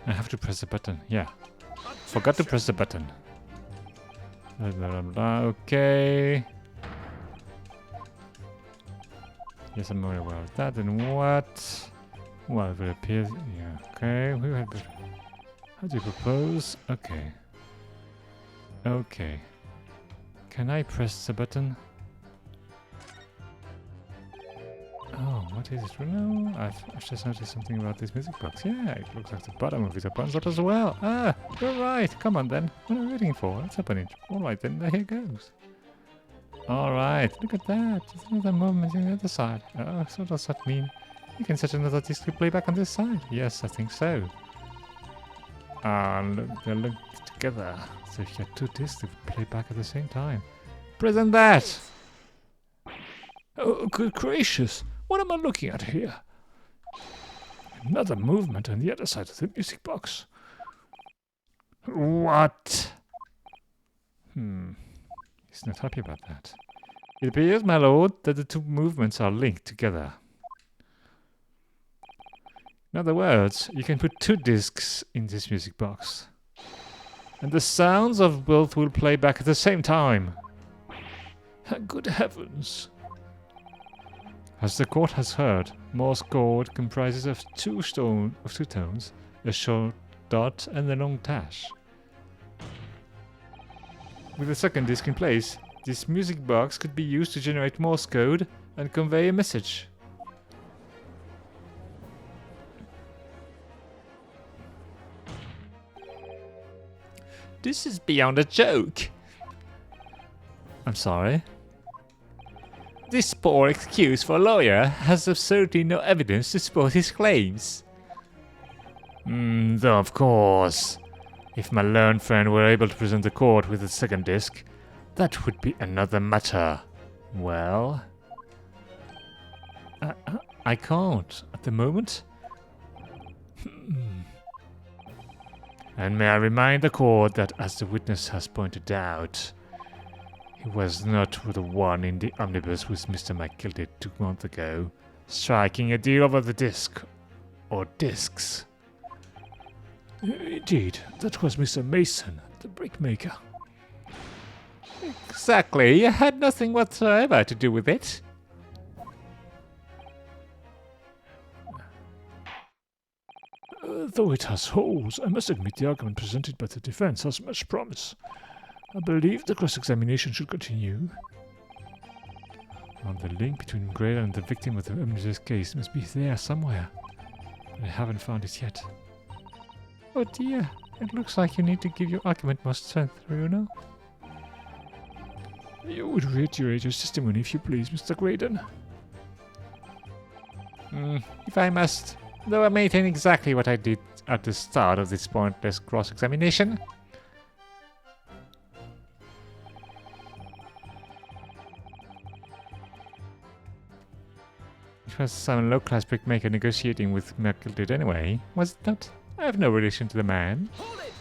S1: I have to press the button, yeah. Forgot to press the button. Blah, blah, blah, blah. Okay. Yes, I'm very aware of that. And what? Well, it will appear. Yeah, okay. We had better. How do you propose? Okay. Okay. Can I press the button? Oh, what is it? No, I've just noticed something about this music box. Yeah, it looks like the bottom of it opens up as well. Ah, you're right. Come on then. What are we waiting for? Let's open it. Alright then, here it goes. Alright, look at that. There's another movement on the other side. Oh, so does that mean you can set another disc to play back on this side? Yes, I think so. Ah, look, they're linked together. So you get 2 discs to play back at the same time. Present that!
S2: Oh, good gracious. What am I looking at here? Another movement on the other side of the music box.
S1: What? He's not happy about that. It appears, my lord, that the two movements are linked together. In other words, you can put two discs in this music box, and the sounds of both will play back at the same time.
S2: Good heavens.
S1: As the court has heard, Morse code comprises of two tones, a short dot and a long dash. With the second disc in place, this music box could be used to generate Morse code and convey a message. This is beyond a joke. I'm sorry? This poor excuse for a lawyer has absolutely no evidence to support his claims. Though of course, if my learned friend were able to present the court with a second disc, that would be another matter. Well, I can't at the moment. And may I remind the court that, as the witness has pointed out, he was not the one in the omnibus with Mr. McGildy 2 months ago, striking a deal over the disc, or discs.
S2: Indeed, that was Mr. Mason, the brickmaker.
S1: Exactly, I had nothing whatsoever to do with it.
S2: Though it has holes, I must admit the argument presented by the defense has much promise. I believe the cross-examination should continue.
S1: Well, the link between Graydon and the victim of the omnibus case must be there somewhere. But I haven't found it yet. Oh dear, it looks like you need to give your argument more strength, Bruno.
S2: You would reiterate your testimony if you please, Mr. Graydon.
S1: If I must, though I maintain exactly what I did at the start of this pointless cross-examination. It was some low-class brickmaker negotiating with McGildy anyway, was it not? I have no relation to the man.
S3: Hold it!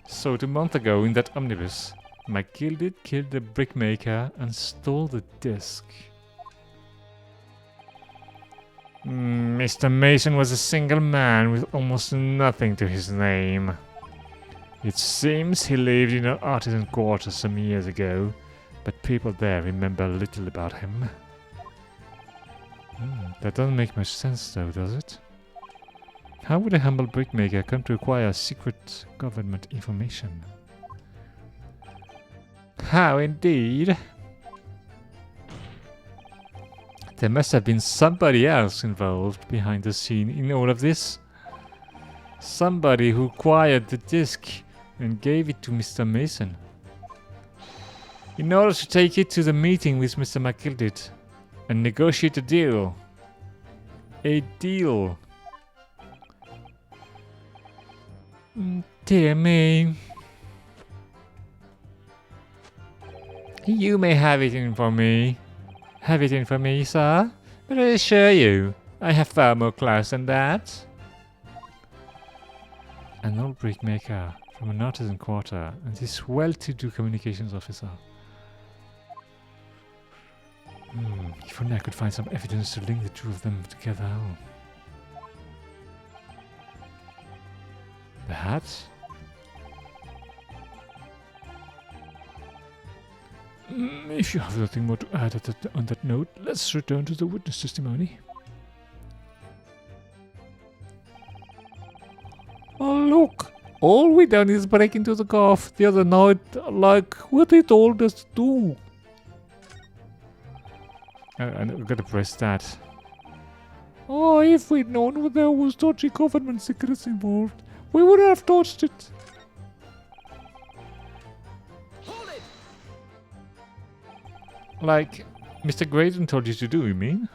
S1: So 2 months ago in that omnibus, McGildy killed the brickmaker and stole the disc. Mr. Mason was a single man with almost nothing to his name. It seems he lived in an artisan quarter some years ago, but people there remember little about him. That doesn't make much sense though, does it? How would a humble brickmaker come to acquire secret government information? How indeed? There must have been somebody else involved behind the scene in all of this. Somebody who acquired the disc and gave it to Mr. Mason, in order to take it to the meeting with Mr. McGildy and negotiate a deal. A deal. Dear me. You may have it in for me. Have it in for me, sir. But I assure you, I have far more class than that. An old brickmaker from an artisan quarter and this well-to-do communications officer. If only I could find some evidence to link the two of them together. The hat?
S2: If you have nothing more to add on that note, let's return to the witness testimony.
S1: Oh look! All we done is break into the golf the other night like what they told us to do. I've got to press that. Oh, if we'd known there was dodgy government secrets involved, we would have touched it.
S3: Hold it!
S1: Like Mr. Graydon told you to do, you mean?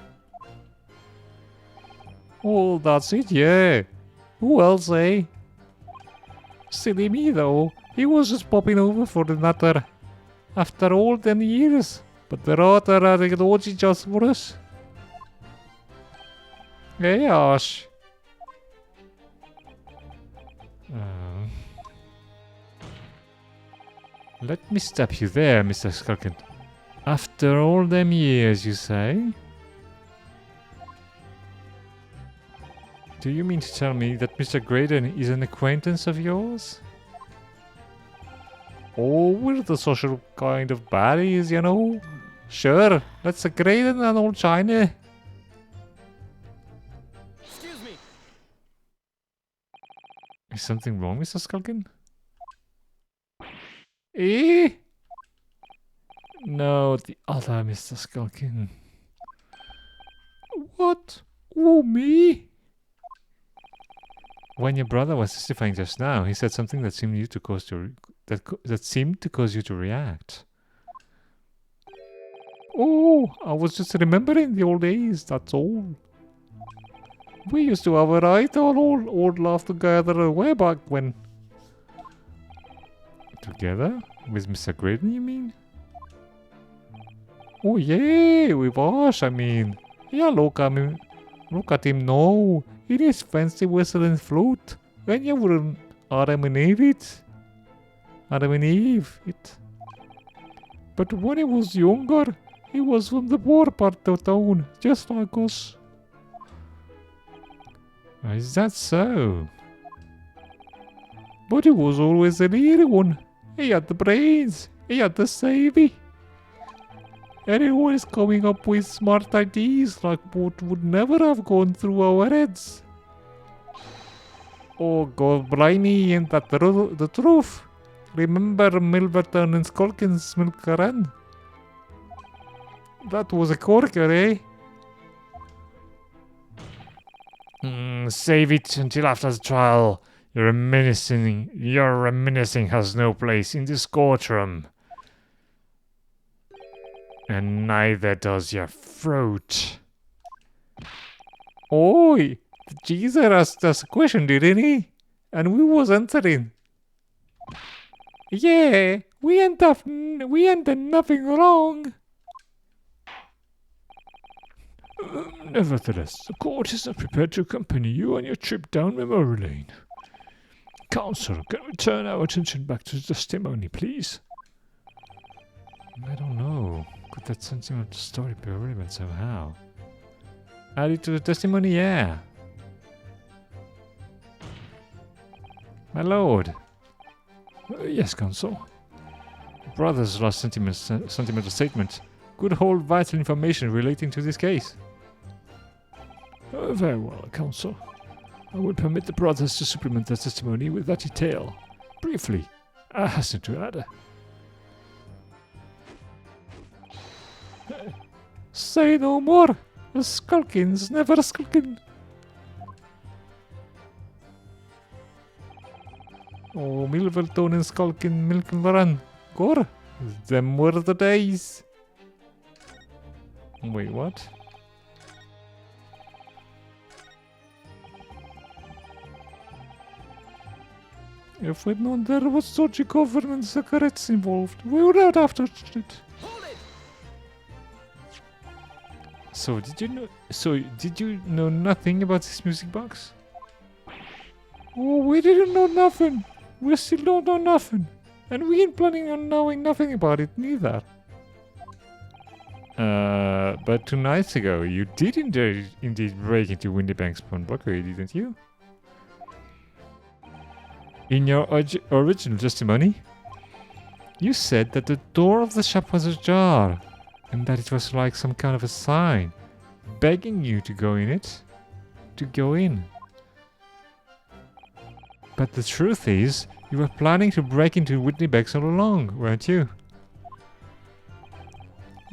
S1: Oh, that's it, yeah. Who else, eh? Silly me, though. He was just popping over for the matter. After all them years. But the rotor are the dodgy just for us. Hey, Ash. Let me stop you there, Mr. Skulkin. After all them years, you say? Do you mean to tell me that Mr. Graydon is an acquaintance of yours? Oh, we're the social kind of baddies, you know. Sure, that's a Graydon and old China.
S3: Excuse me.
S1: Is something wrong, Mr. Skulkin? Eh? No, the other Mr. Skulkin. What? Oh, me? When your brother was testifying just now, he said something that seemed to cause you that seemed to cause you to react. Oh, I was just remembering the old days, that's all. We used to have a right old laugh together way back when. Together? With Mr. Graydon, you mean? Oh yeah, we was, I mean. Yeah, look at him now. In his fancy whistle and flute. When you were in Adam and Eve it. But when he was younger, he was from the poor part of town, just like us. Is that so? But he was always the leader one. He had the brains. He had the savvy. And he was coming up with smart ideas like what would never have gone through our heads. Oh God, blimey, ain't that the truth? Remember Milverton and Skulkin's milk run? That was a corker, eh? Save it until after the trial. Your reminiscing has no place in this courtroom. And neither does your fruit. Oi! The geezer asked us a question, didn't he? And we was answering. Yeah, we ain't done nothing wrong.
S2: Nevertheless, the court is not prepared to accompany you on your trip down memory lane. Counsel, can we turn our attention back to the testimony, please?
S1: I don't know. Could that sentimental story be relevant somehow? Add it to the testimony, yeah. My lord.
S2: Yes, counsel.
S1: Brother's last sentimental statement could hold vital information relating to this case.
S2: Very well, counsel. I will permit the brothers to supplement their testimony with that detail. Briefly, I hasten to add.
S1: Say no more! A skulkin's never a skulkin! Oh, Milverton and Skulkin, milk and run. Gore, them were the days. Wait, what? If we'd known there was such a government secrets involved, we would not have touched it.
S3: Hold it!
S1: So did you know nothing about this music box?
S2: Oh, we didn't know nothing. We still don't know nothing. And we ain't planning on knowing nothing about it neither.
S1: But 2 nights ago you did indeed break into Windybank's pawnbrokery, didn't you? In your original testimony, you said that the door of the shop was ajar, and that it was like some kind of a sign, begging you to go in. But the truth is, you were planning to break into Whitney Beck's all along, weren't you?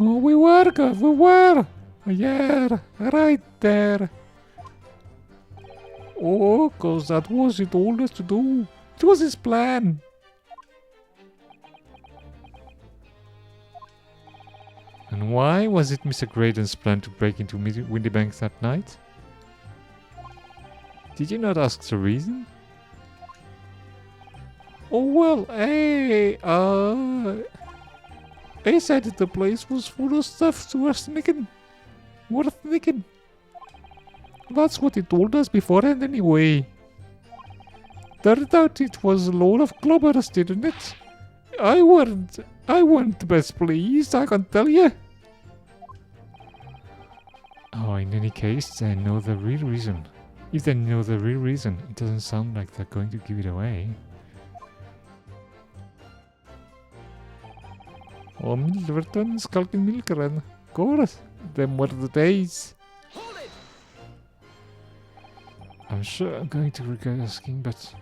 S2: Oh, we were, God, we were. Yeah, right there. Oh, 'cause that was it all us to do. It was his plan.
S1: And why was it Mr. Graydon's plan to break into Windybank that night? Did you not ask the reason?
S2: Oh, well,
S1: I said that the place was full of stuff worth nicking. Worth nicking. That's what he told us beforehand anyway. Turned out it was a load of clubbers, didn't it? I weren't best pleased, I can tell you. Oh, in any case, they know the real reason. If they know the real reason, it doesn't sound like they're going to give it away. Oh, Milverton, Skulking Milkeran. Of course, them were the days.
S3: Hold it!
S1: I'm sure I'm going to regret asking, but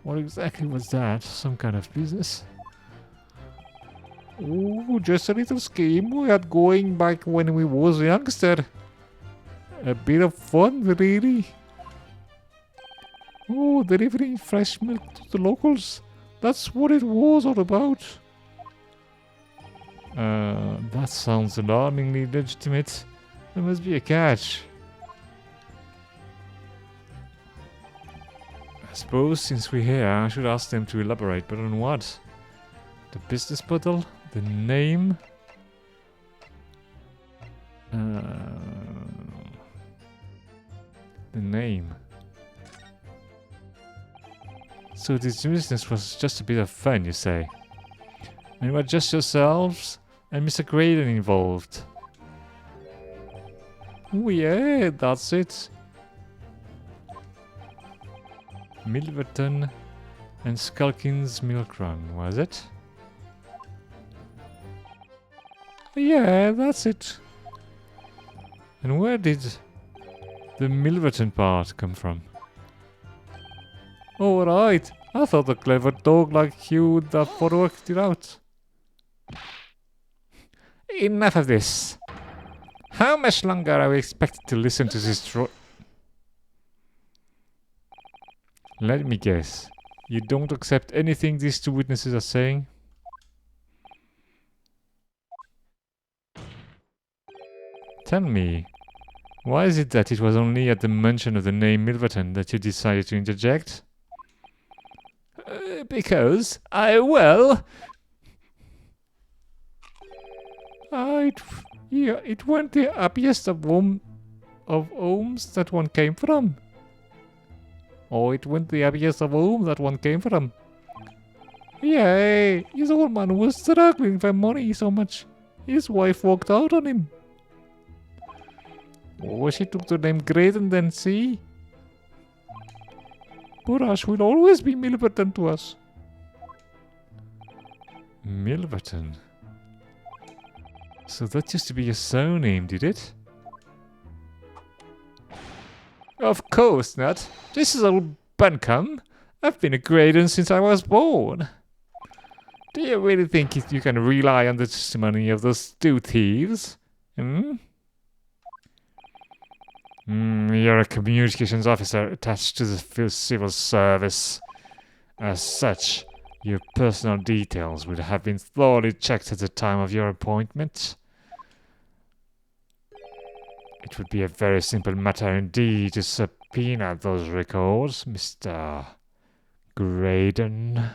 S1: what exactly was that? Some kind of business? Oh, just a little scheme we had going back when we was a youngster. A bit of fun, really. Oh, delivering fresh milk to the locals. That's what it was all about. That sounds alarmingly legitimate. There must be a catch. I suppose since we're here, I should ask them to elaborate, but on what? The business model? The name? The name. So this business was just a bit of fun, you say? And were just yourselves and Mr. Graydon involved? Oh yeah, that's it. Milverton and Skulkin's Milk Run, was it? Yeah, that's it. And where did the Milverton part come from? Oh right, I thought a clever dog like you would have worked it out. Enough of this. How much longer are we expected to listen to this Let me guess. You don't accept anything these two witnesses are saying? Tell me, why is it that it was only at the mention of the name Milverton that you decided to interject? Because it weren't the happiest of homes that one came from. Oh, it weren't the happiest of homes that one came from. Yeah, his old man was struggling for money so much. His wife walked out on him. Oh, she took the name Graydon then, see? But Ash will always be Milverton to us. Milverton? So that used to be your surname, did it? Of course not. This is old Buncombe. I've been a Graydon since I was born. Do you really think you can rely on the testimony of those two thieves? You're a communications officer attached to the civil service. As such, your personal details would have been thoroughly checked at the time of your appointment. It would be a very simple matter indeed to subpoena those records, Mr. Graydon.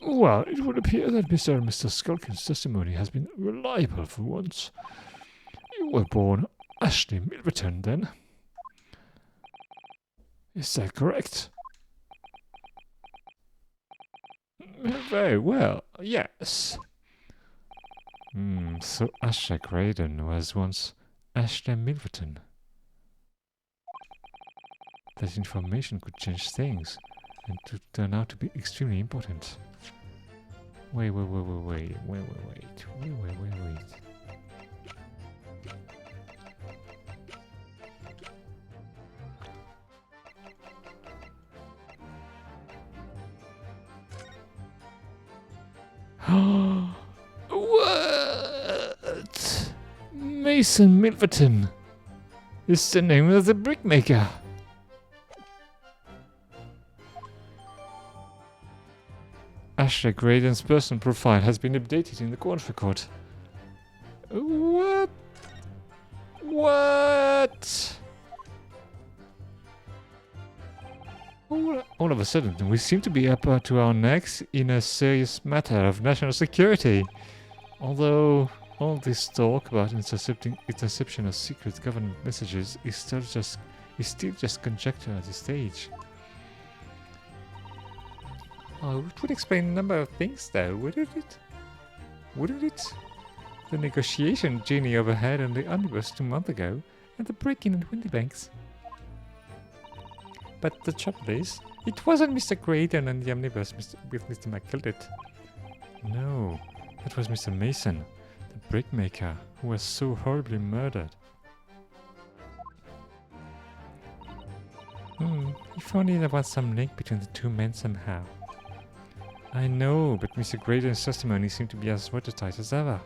S2: Well, it would appear that Mr. and Mr. Skulkin's testimony has been reliable for once. You were born Ashley Milverton, then? Is that correct?
S1: Very well, yes. So Ashley Graydon was once Ashley Milverton. That information could change things and to turn out to be extremely important. Wait.
S2: What? Mason Milverton is the name of the brickmaker.
S1: Ashley Graydon's personal profile has been updated in the court record. What? All of a sudden, we seem to be up to our necks in a serious matter of national security. Although all this talk about interception of secret government messages is still just conjecture at this stage. Oh, it would explain a number of things, though, wouldn't it? Wouldn't it? The negotiation Ginny overheard on the omnibus 2 months ago, and the break-in at Windybanks. But the trouble is, it wasn't Mr. Graydon and the omnibus with Mr. McGildet. No, that was Mr. Mason, the brickmaker, who was so horribly murdered. If only there was some link between the two men somehow. I know, but Mr. Graydon's testimony seemed to be as watertight as ever.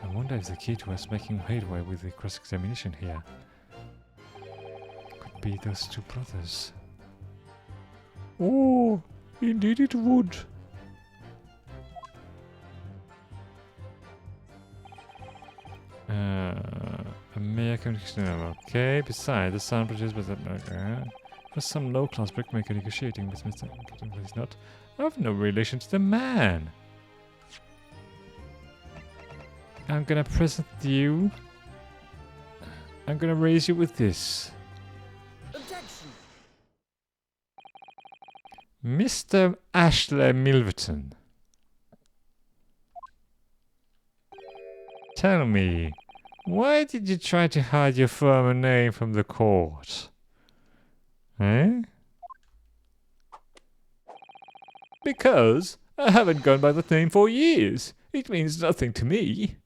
S1: I wonder if the kid was making headway with the cross-examination here could be those two brothers.
S2: Oh, indeed it would.
S1: American Dictionary. Okay, besides, the sound produced by that was some low-class brickmaker negotiating with Mr. but he's not. I have no relation to the man. I'm gonna present you. I'm gonna raise you with this.
S3: Objection.
S1: Mr. Ashley Milverton. Tell me, why did you try to hide your former name from the court? Eh? Because I haven't gone by that name for years. It means nothing to me.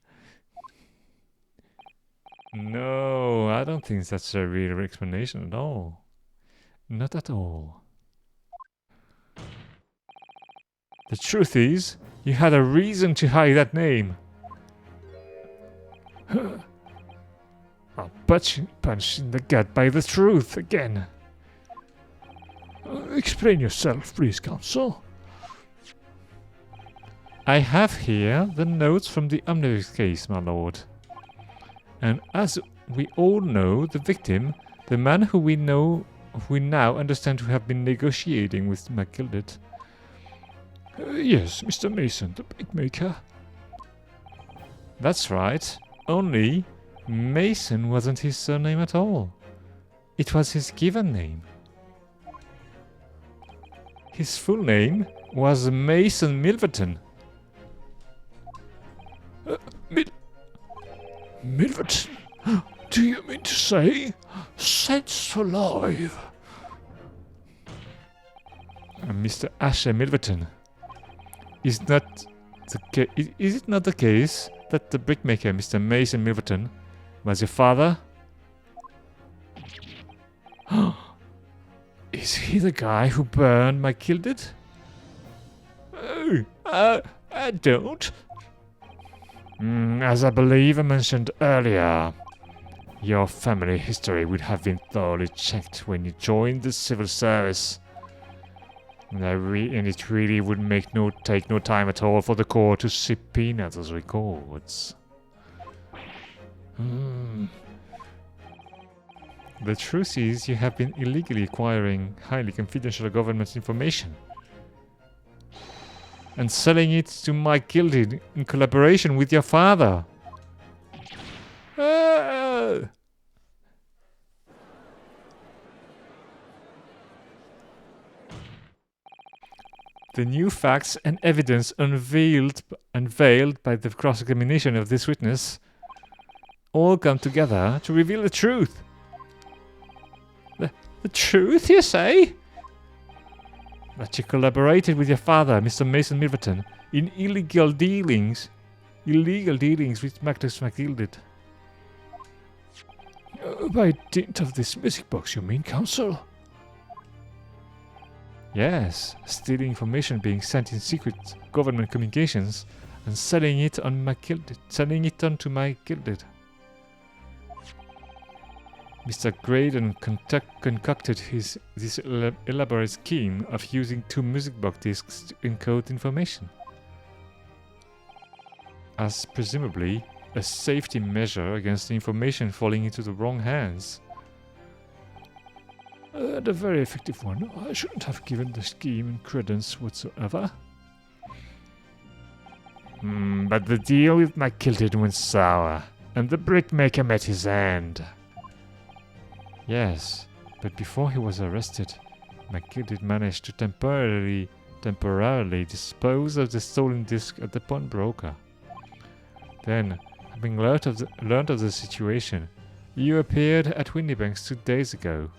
S1: No, I don't think that's a real explanation at all. Not at all. The truth is, you had a reason to hide that name.
S2: I'll punch in the gut by the truth again. Explain yourself, please, counsel.
S1: I have here the notes from the omnibus case, my lord. And as we all know, the victim, the man who we now understand to have been negotiating with McGildet.
S2: Yes, Mr. Mason, the brickmaker.
S1: That's right. Only Mason wasn't his surname at all. It was his given name. His full name was Mason Milverton.
S2: Milverton? Do you mean to say? Saints alive!
S1: Mr. Asher Milverton. Is it not the case that the brickmaker, Mr. Mason Milverton, was your father?
S2: Is he the guy who burned McGildet?
S1: Oh, I don't.
S2: As I believe I mentioned earlier, your family history would have been thoroughly checked when you joined the civil service. And it really would take no time at all for the court to subpoena those records.
S1: The truth is, you have been illegally acquiring highly confidential government information and selling it to Mike Gilded in collaboration with your father. The new facts and evidence unveiled by the cross-examination of this witness all come together to reveal the truth. The truth, you say? That you collaborated with your father, Mr. Mason Milverton, in illegal dealings with Magnus McGilded.
S2: By dint of this music box, you mean, counsel?
S1: Yes, stealing information being sent in secret government communications and selling it on to McGilded. Mr. Graydon concocted this elaborate scheme of using 2 music box discs to encode information, as presumably a safety measure against the information falling into the wrong hands.
S2: And a very effective one. I shouldn't have given the scheme credence whatsoever.
S1: But the deal with McKilted went sour, and the brickmaker met his end. Yes, but before he was arrested, McKilted managed to temporarily dispose of the stolen disc at the pawnbroker. Then, having learned of the situation, you appeared at Windybanks 2 days ago.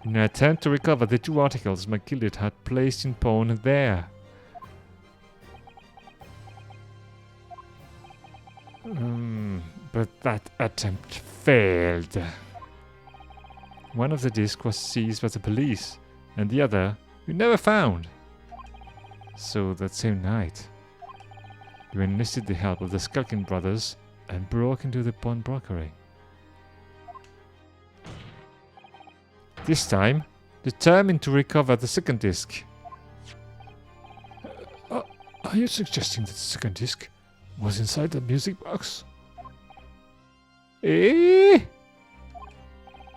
S1: In an attempt to recover the 2 articles McKilted had placed in pawn there. But that attempt failed. One of the discs was seized by the police, and the other you never found. So that same night, you enlisted the help of the Skulkin brothers and broke into the pawnbrokery. This time, determined to recover the second disc.
S2: Are you suggesting that the second disc was inside the music box?
S1: Eh?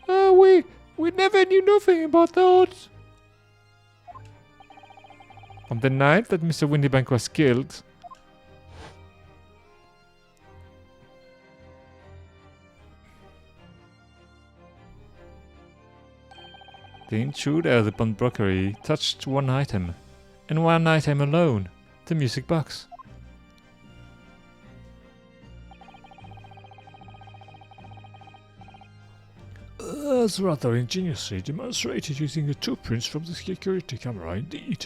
S1: Oh, we never knew nothing about that. On the night that Mr. Windybank was killed, the intruder of the pawnbrokery touched one item, and one item alone, the music box.
S2: That's rather ingeniously demonstrated using the 2 prints from the security camera, indeed.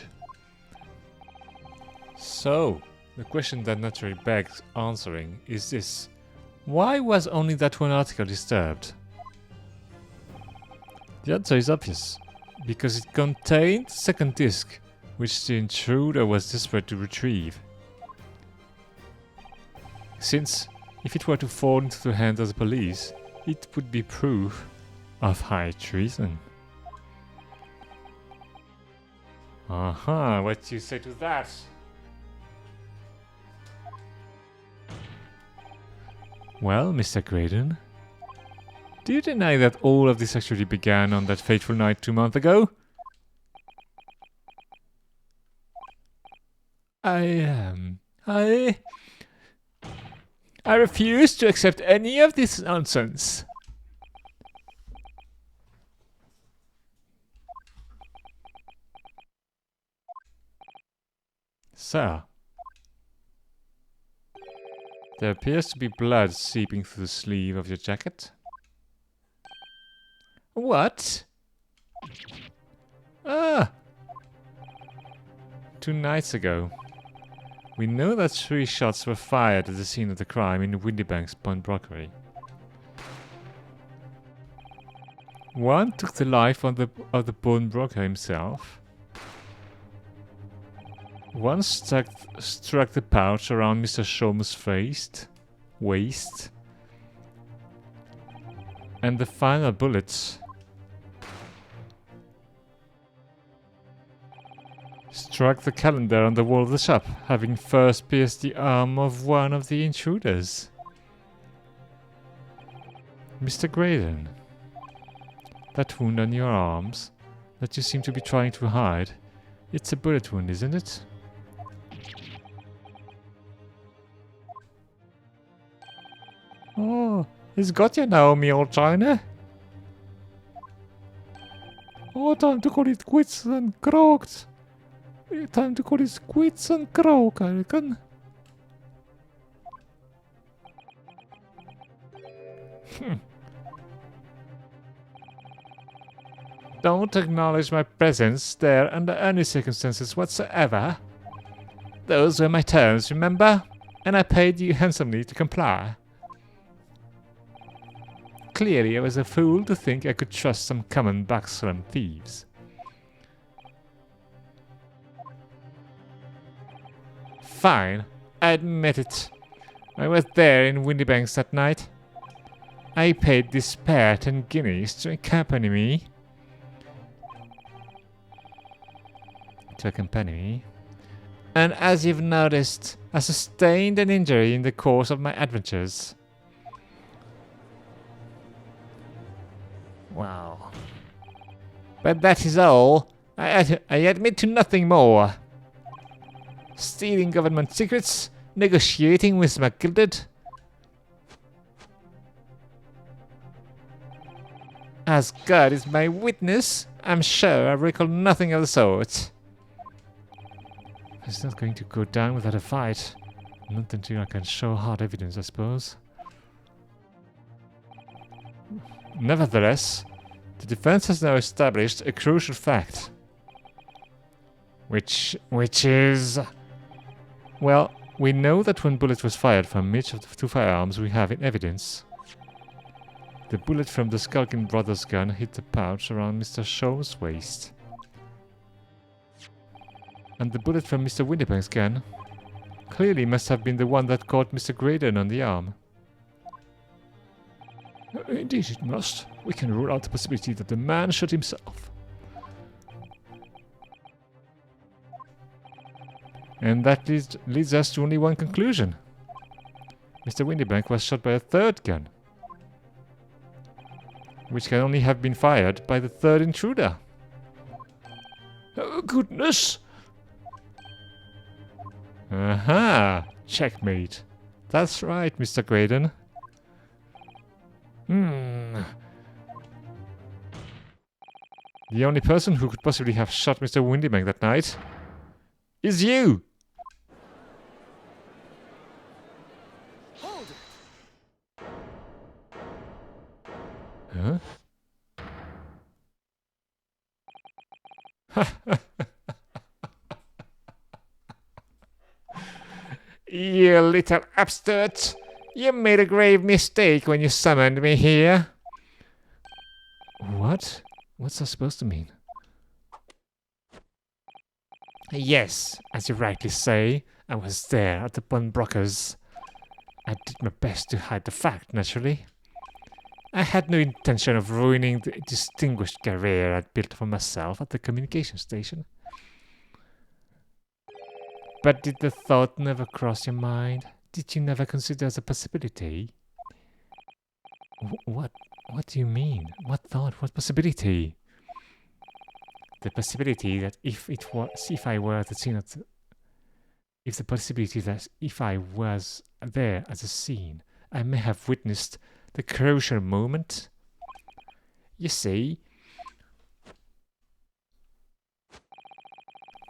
S1: So, the question that naturally begs answering is this. Why was only that one article disturbed? The answer is obvious. Because it contained the second disc, which the intruder was desperate to retrieve. Since, if it were to fall into the hands of the police, it would be proof of high treason. What do you say to that? Well, Mr. Graydon, do you deny that all of this actually began on that fateful night 2 months ago? I refuse to accept any of this nonsense. Sir, there appears to be blood seeping through the sleeve of your jacket. What? 2 nights ago. We know that 3 shots were fired at the scene of the crime in Windybank's pawnbrokery. One took the life of the pawnbroker himself. One struck the pouch around Mr. Sholmes' waist. And the final bullet struck the calendar on the wall of the shop, having first pierced the arm of one of the intruders. Mr. Graydon, that wound on your arms that you seem to be trying to hide, it's a bullet wound, isn't it? Oh, he's got you now, me old China. Oh, time to call it quits and croaked. Time to call it quits and croak, I reckon. Don't acknowledge my presence there under any circumstances whatsoever. Those were my terms, remember? And I paid you handsomely to comply. Clearly, I was a fool to think I could trust some common backslum thieves. Fine, I admit it. I was there in Windybanks that night. I paid this pair 10 guineas to accompany me. And as you've noticed, I sustained an injury in the course of my adventures. Wow. But that is all. I admit to nothing more. Stealing government secrets, negotiating with McGilded. As God is my witness, I'm sure I recall nothing of the sort. It's not going to go down without a fight. Not until I can show hard evidence, I suppose. Nevertheless, the defense has now established a crucial fact. Which is... Well, we know that one bullet was fired from each of the two firearms we have in evidence. The bullet from the Skulkin brothers' gun hit the pouch around Mr. Shaw's waist. And the bullet from Mr. Winterbank's gun clearly must have been the one that caught Mr. Graydon on the arm.
S2: Indeed it must. We can rule out the possibility that the man shot himself.
S1: And that leads us to only one conclusion. Mr. Windybank was shot by a third gun, which can only have been fired by the third intruder.
S2: Oh, goodness!
S1: Aha! Checkmate. That's right, Mr. Graydon. The only person who could possibly have shot Mr. Windybank that night is you!
S3: Hold it.
S1: Huh? You little upstart! You made a grave mistake when you summoned me here. What? What's that supposed to mean? Yes, as you rightly say, I was there at the Bunbrockers. I did my best to hide the fact, naturally. I had no intention of ruining the distinguished career I'd built for myself at the communication station. But did the thought never cross your mind? Did you never consider as a possibility? What do you mean? What thought? What possibility? The possibility that if I were at the scene at the, if the possibility that if I was there at the scene, I may have witnessed the crucial moment. You see,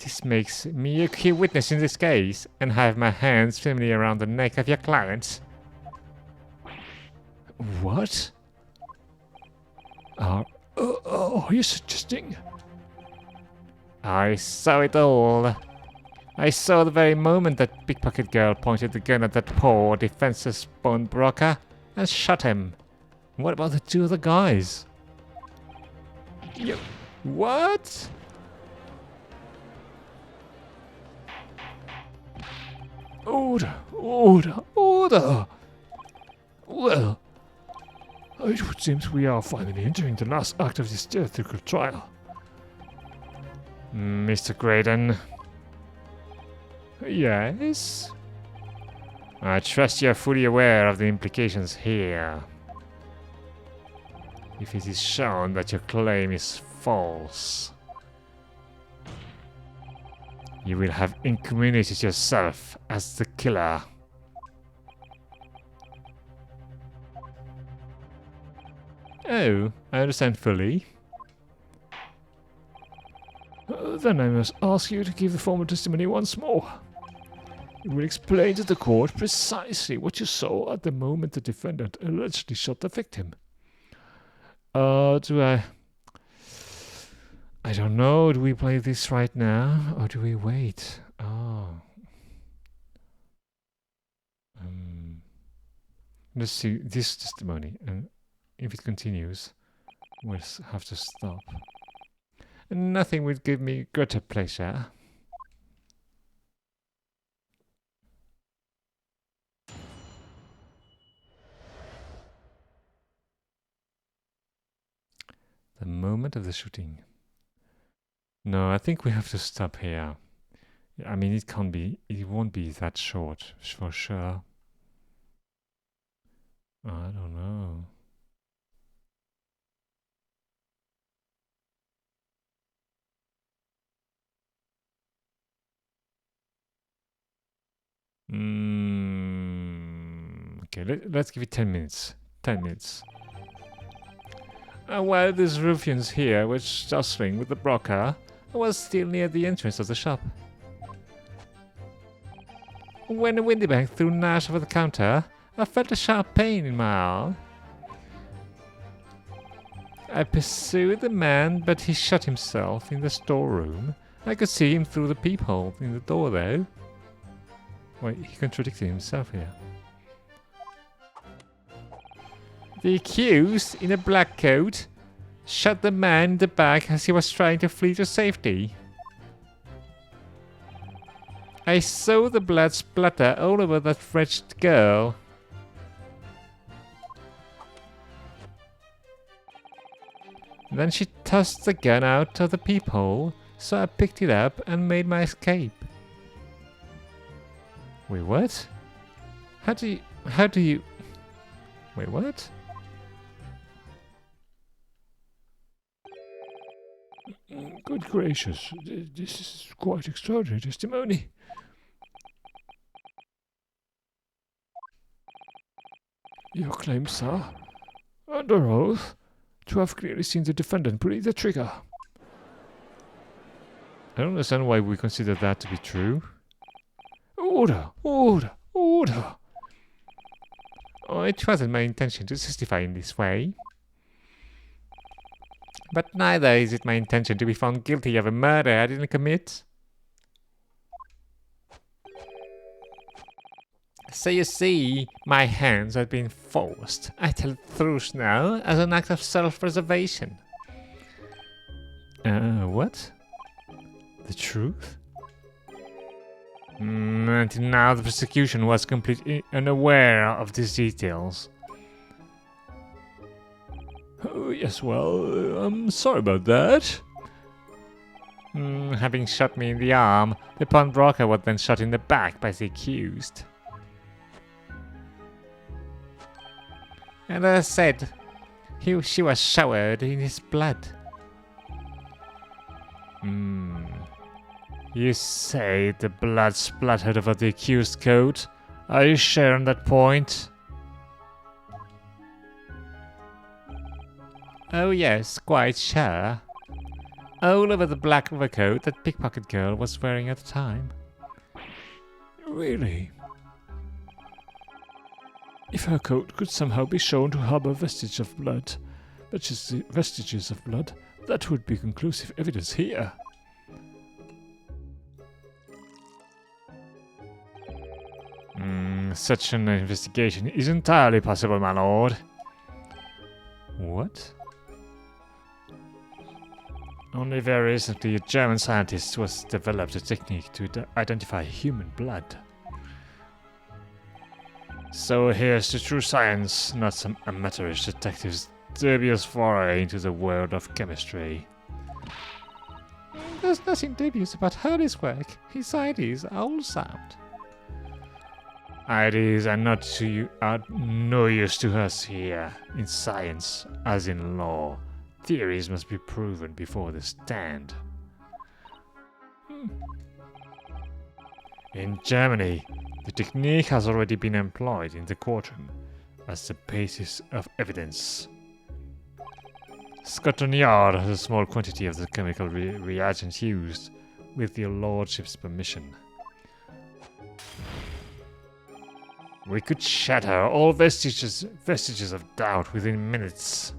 S1: this makes me a key witness in this case, and have my hands firmly around the neck of your client.
S2: What? Are you suggesting?
S1: I saw it all. I saw the very moment that pickpocket girl pointed the gun at that poor, defenseless pawnbroker and shot him.
S2: What about the two other guys?
S1: What?
S2: Order! Order! Order! Well, it seems we are finally entering the last act of this theatrical trial.
S1: Mr. Graydon.
S2: Yes?
S1: I trust you are fully aware of the implications here. If it is shown that your claim is false, you will have incriminated yourself as the killer.
S2: Oh, I understand fully. Then I must ask you to give the formal testimony once more. You will explain to the court precisely what you saw at the moment the defendant allegedly shot the victim. I don't know. Do we play this right now, or do we wait? Let's see this testimony, and if it continues, we'll have to stop.
S1: Nothing would give me greater pleasure.
S2: The moment of the shooting. No, I think we have to stop here. I mean, it won't be that short, for sure. I don't know.
S1: Okay, let's give it 10 minutes. 10 minutes. While these ruffians here were jostling with the broker, I was still near the entrance of the shop. When Windybank threw Nash over the counter, I felt a sharp pain in my arm. I pursued the man, but he shut himself in the storeroom. I could see him through the peephole in the door, though. Wait, he contradicted himself here. The accused, in a black coat, shot the man in the back as he was trying to flee to safety. I saw the blood splatter all over that wretched girl. Then she tossed the gun out of the peephole, so I picked it up and made my escape. Wait, what? How do you... Wait, what?
S2: Good gracious, this is quite extraordinary testimony. Your claim, sir, under oath, to have clearly seen the defendant pull the trigger.
S1: I don't understand why we consider that to be true.
S2: Order, order, order.
S1: Oh, it wasn't my intention to testify in this way. But neither is it my intention to be found guilty of a murder I didn't commit. So you see, my hands have been forced. I tell the truth now as an act of self-preservation. What? The truth? Until now, the prosecution was completely unaware of these details.
S2: Oh, yes, well, I'm sorry about that.
S1: Having shot me in the arm, the pawnbroker was then shot in the back by the accused. And as I said, she was showered in his blood. You say the blood splattered over the accused coat? Are you sure on that point? Oh yes, quite sure. All over the black overcoat that pickpocket girl was wearing at the time.
S2: Really? If her coat could somehow be shown to harbor vestiges of blood, that would be conclusive evidence here.
S1: Such an investigation is entirely possible, my lord. What? Only very recently, a German scientist was developed a technique to identify human blood. So here's to true science, not some amateurish detective's dubious foray into the world of chemistry. There's nothing dubious about Hurley's work. His ideas are all sound. Ideas are no use to us here, in science as in law. Theories must be proven before they stand. In Germany, the technique has already been employed in the courtroom as the basis of evidence. Scotland Yard has a small quantity of the chemical reagents used, with your lordship's permission. We could shatter all vestiges of doubt within minutes.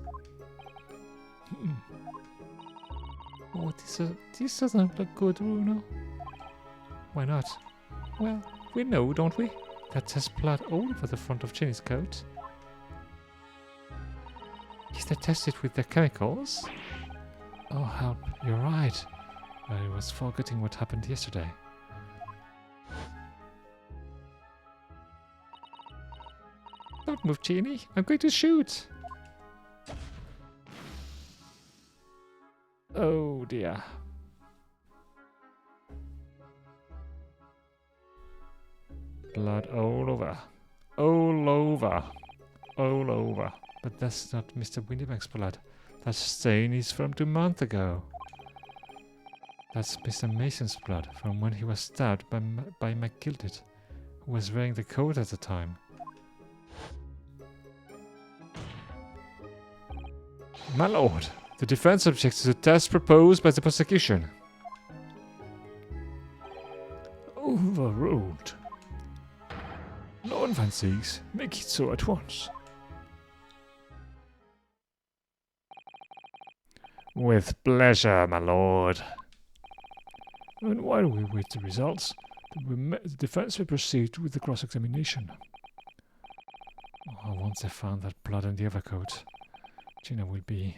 S1: Oh, this doesn't look good, Bruno. Why not? Well, we know, don't we, that there's blood all over the front of Jenny's coat. Is that tested with the chemicals? Oh, help, you're right. I was forgetting what happened yesterday. Don't move, Jenny. I'm going to shoot. Oh dear. Blood all over. All over. All over. But that's not Mr. Windybank's blood. That stain is from 2 months ago. That's Mr. Mason's blood from when he was stabbed by McGilded. who was wearing the coat at the time. My lord, the defense objects to the test proposed by the prosecution.
S2: Overruled. Lord Van Siegs, make it so at once.
S1: With pleasure, my lord.
S2: And while we wait the results, the defense will proceed with the cross-examination.
S1: Oh, once I found that blood on the overcoat, Gina will be...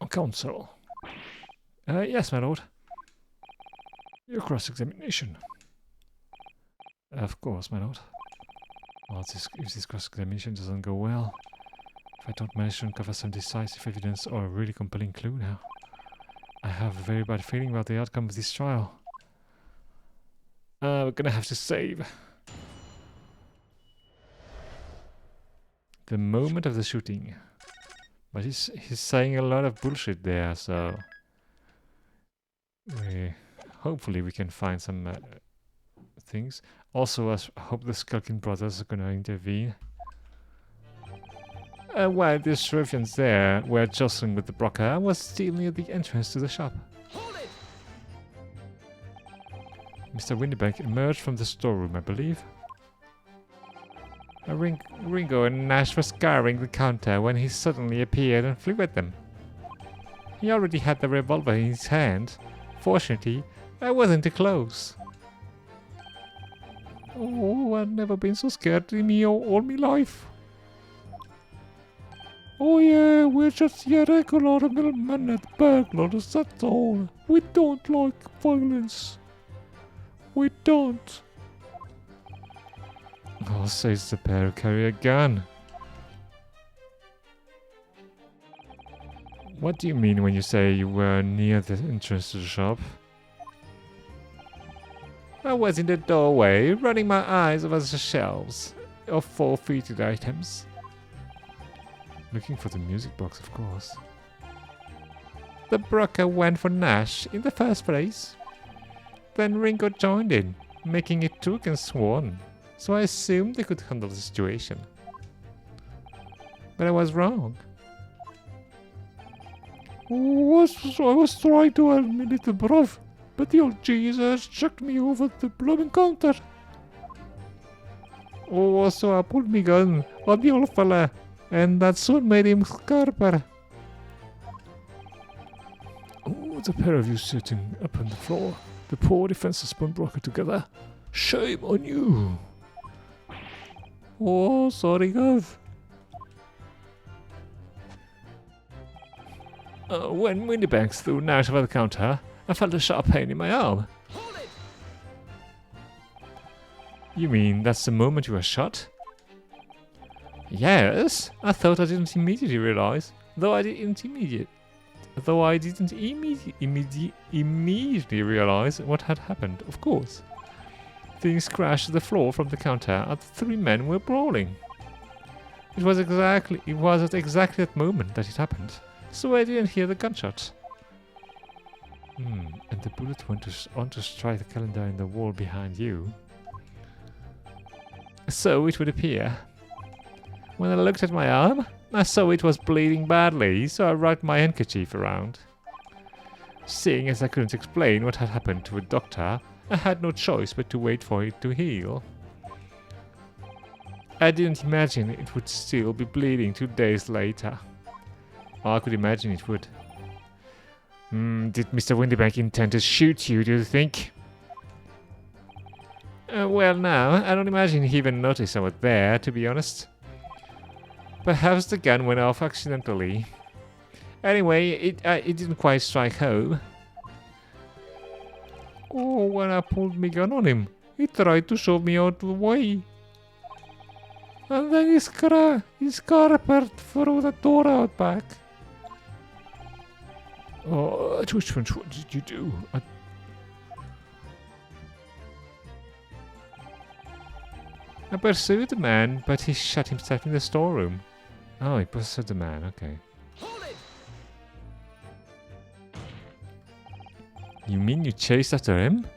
S2: Counsel.
S1: Yes, my lord.
S2: Your cross-examination.
S1: Of course, my lord. Oh, if this cross-examination doesn't go well, if I don't manage to uncover some decisive evidence or a really compelling clue now, I have a very bad feeling about the outcome of this trial. We're gonna have to save the moment of the shooting. But he's saying a lot of bullshit there, so hopefully we can find some things. Also, I hope the Skulking brothers are gonna intervene. While the ruffians there were jostling with the broker, I was still near the entrance to the shop.
S3: Hold it!
S1: Mr. Windybank emerged from the storeroom, I believe. Ringo and Nash were scouring the counter when he suddenly appeared and flew at them. He already had the revolver in his hand. Fortunately, I wasn't too close. Oh, I've never been so scared in me all my life.
S2: Oh yeah, we're just your regular middlemen burglars, that's all. We don't like violence. We don't.
S1: Oh, says the pair who carry a gun. What do you mean when you say you were near the entrance to the shop? I was in the doorway, running my eyes over the shelves of forfeited items. Looking for the music box, of course. The broker went for Nash in the first place. Then Ringo joined in, making it two against one, so I assumed they could handle the situation. But I was wrong.
S2: I was trying to help me, little bruv, but the old Jesus chucked me over the blooming counter.
S1: Oh, so I pulled me gun on the old fella, and that soon made him scarper.
S2: Oh, the pair of you sitting up on the floor, the poor defenseless broker together. Shame on you.
S1: Oh, sorry, Gov.
S2: When Windybanks threw Nash over the counter, I felt a sharp pain in my arm.
S3: Hold it!
S1: You mean that's the moment you were shot?
S2: Yes, I thought I didn't immediately realize, though I didn't immediately realize what had happened, of course. Things crashed to the floor from the counter and the three men were brawling. It was at exactly that moment that it happened, so I didn't hear the gunshot.
S1: And the bullet went on to strike the calendar in the wall behind you.
S2: So it would appear. When I looked at my arm, I saw it was bleeding badly, so I wrapped my handkerchief around. Seeing as I couldn't explain what had happened to a doctor, I had no choice but to wait for it to heal. I didn't imagine it would still be bleeding 2 days later. I could imagine it would. Did Mr. Windybank intend to shoot you, do you think? Well, no, I don't imagine he even noticed I was there, to be honest. Perhaps the gun went off accidentally. Anyway, it didn't quite strike home. Oh, when I pulled my gun on him, he tried to shove me out of the way. And then he scarpered through the door out back. Oh, which one did you do? I pursued the man, but he shut himself in the storeroom. Oh, he pursued the man, okay.
S3: Hold it!
S1: You mean you chased after him?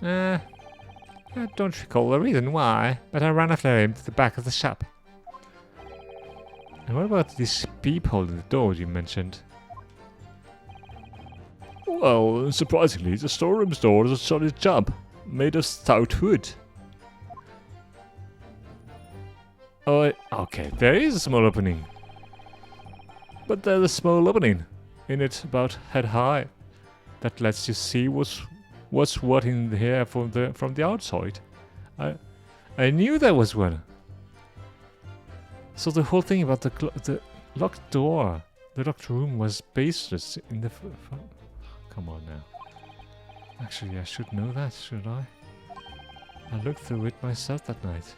S1: I don't recall the reason why, but I ran after him to the back of the shop. And what about this peephole in the door you mentioned?
S2: Well, surprisingly, the storeroom's door is a solid jump, made of stout wood.
S1: Oh, okay, there is a small opening.
S2: But there's a small opening in it about head high that lets you see what's what in here from the outside.
S1: I knew there was one.
S2: So the whole thing about the locked door, the locked room was baseless in the. Come on now. Actually, I should know that, should I? I looked through it myself that night.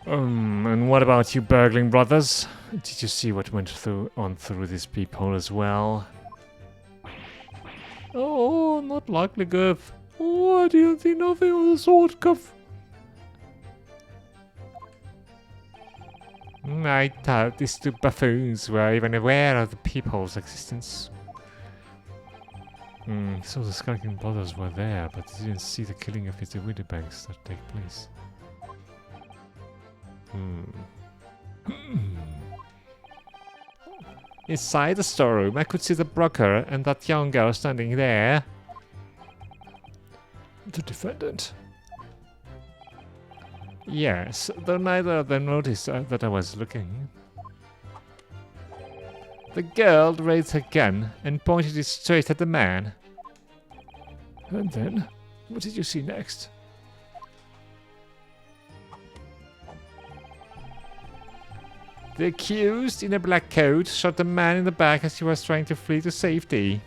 S1: And what about you burgling brothers? Did you see what went through this peephole as well?
S2: Oh, not likely, Gov. Oh, I didn't see nothing of the sort, Gov.
S1: I doubt these two buffoons were even aware of the peephole's existence.
S2: So the Skulking Brothers were there, but they didn't see the killing of the Winterbanks that take place.
S1: Inside the storeroom, I could see the broker and that young girl standing there.
S2: The defendant?
S1: Yes, though neither of them noticed that I was looking. The girl raised her gun and pointed it straight at the man.
S2: And then, what did you see next?
S1: The accused, in a black coat, shot the man in the back as he was trying to flee to safety.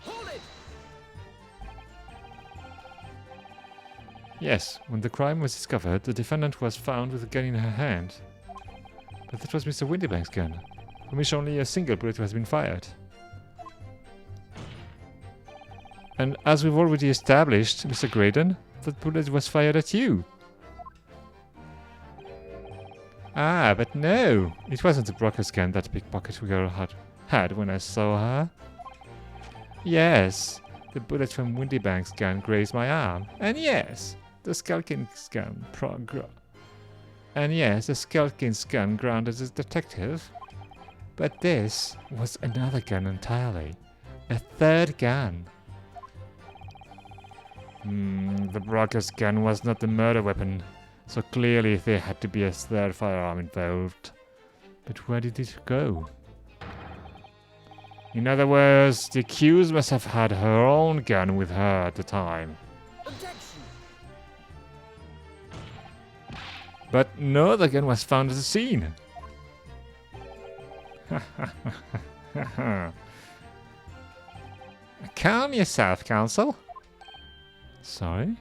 S3: Hold it!
S2: Yes, when the crime was discovered, the defendant was found with a gun in her hand. But that was Mr. Winterbank's gun, from which only a single bullet has been fired.
S1: And as we've already established, Mr. Graydon, that bullet was fired at you. Ah, but no, it wasn't the broker's gun that pickpocket girl had when I saw her. Yes, the bullet from Winterbank's gun grazed my arm. And yes, the Skulking's gun grounded the detective. But this was another gun entirely. A third gun. The broker's gun was not the murder weapon. So clearly there had to be a third firearm involved. But where did it go? In other words, the accused must have had her own gun with her at the time.
S3: Objection!
S1: But no other gun was found at the scene. Calm yourself, counsel.
S2: Sorry?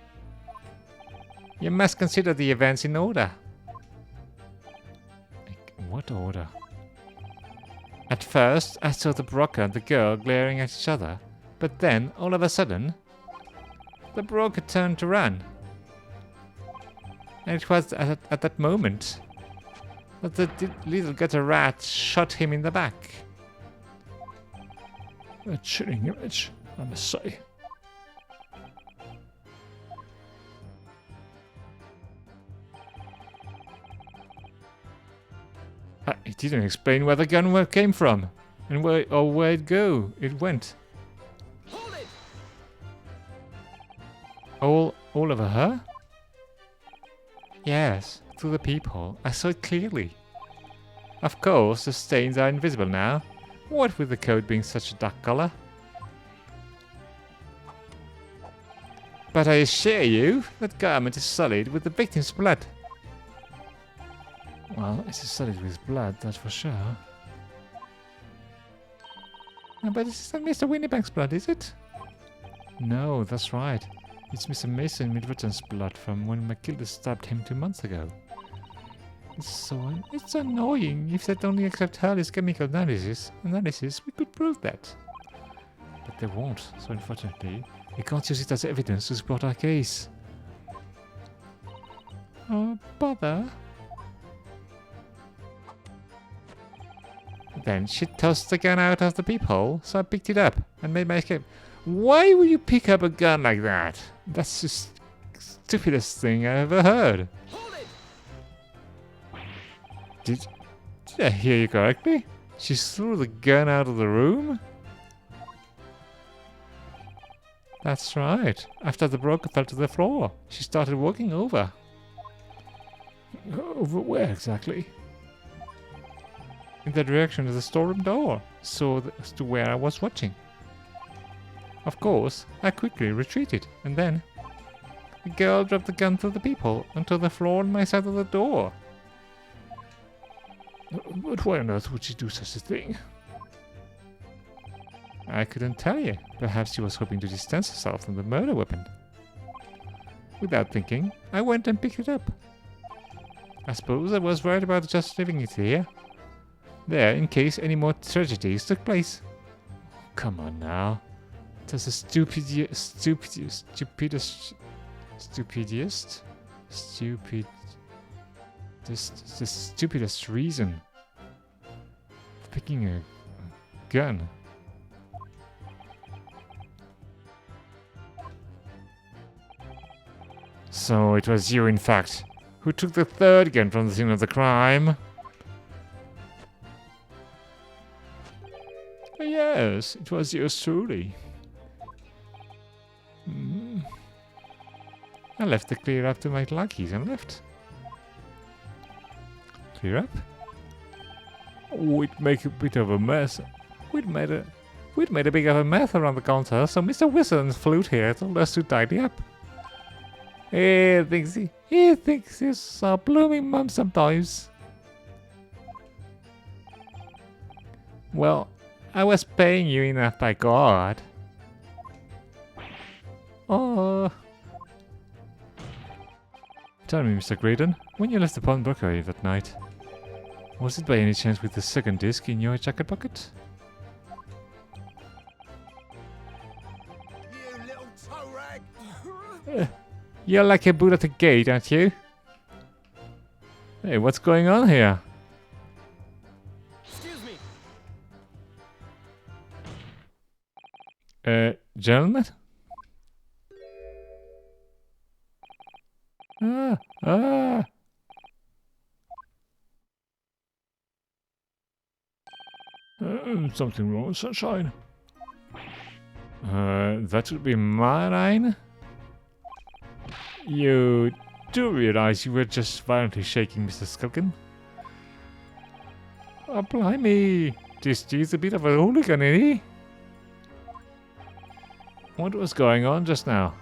S1: You must consider the events in order.
S2: What order?
S1: At first, I saw the broker and the girl glaring at each other, but then, all of a sudden, the broker turned to run. And it was at that moment that the little gutter rat shot him in the back.
S2: A chilling image, I must say.
S1: It didn't explain where the gun came from, and where it went.
S3: Hold it!
S1: All over her? Yes, through the peephole. I saw it clearly. Of course, the stains are invisible now. What with the coat being such a dark color? But I assure you, that garment is solid with the victim's blood.
S2: Well, it is solid with blood, that's for sure.
S1: No, but this isn't Mr. Winterbank's blood, is it?
S2: No, that's right. It's Mr. Mason Middleton's blood from when Matilda stabbed him 2 months ago.
S1: It's annoying. If they'd only accept Hurley's chemical analysis, we could prove that.
S2: But they won't, so unfortunately, we can't use it as evidence to support our case.
S1: Oh, bother. Then she tossed the gun out of the peephole, so I picked it up and made my escape. Why would you pick up a gun like that? That's the stupidest thing I ever heard.
S3: Hold it!
S1: Did I hear you correctly? She threw the gun out of the room? That's right. After the broker fell to the floor, she started walking over.
S2: Over where exactly?
S1: In the direction of the storeroom door, so as to where I was watching. Of course, I quickly retreated, and then the girl dropped the gun through the peephole onto the floor on my side of the door.
S2: But why on earth would she do such a thing?
S1: I couldn't tell you. Perhaps she was hoping to distance herself from the murder weapon. Without thinking, I went and picked it up. I suppose I was right about just leaving it here. There, in case any more tragedies took place.
S2: Come on now.
S1: That's the stupidest reason for picking a gun. So it was you, in fact, who took the third gun from the scene of the crime.
S2: Yes, it was yours truly.
S1: I left the clear up to my lackeys and left. Clear up?
S2: We'd make a bit of a mess.
S1: We'd made a bit of a mess around the counter, so Mr. Wilson's flute here told us to tidy up. He thinks he's a blooming mum sometimes. Well, I was paying you enough, by God. Oh. Tell me, Mr. Graydon, when you left the pawnbroker that night, was it by any chance with the second disc in your jacket pocket?
S3: You little toe rag!
S1: You're like a boot at the gate, aren't you? Hey, what's going on here?
S3: Excuse me!
S1: Gentlemen?
S2: Something wrong, Sunshine?
S1: That would be mine. You do realize you were just violently shaking Mr. Skulkin? Oh, blimey! This dude's a bit of a hooligan, isn't he? What was going on just now?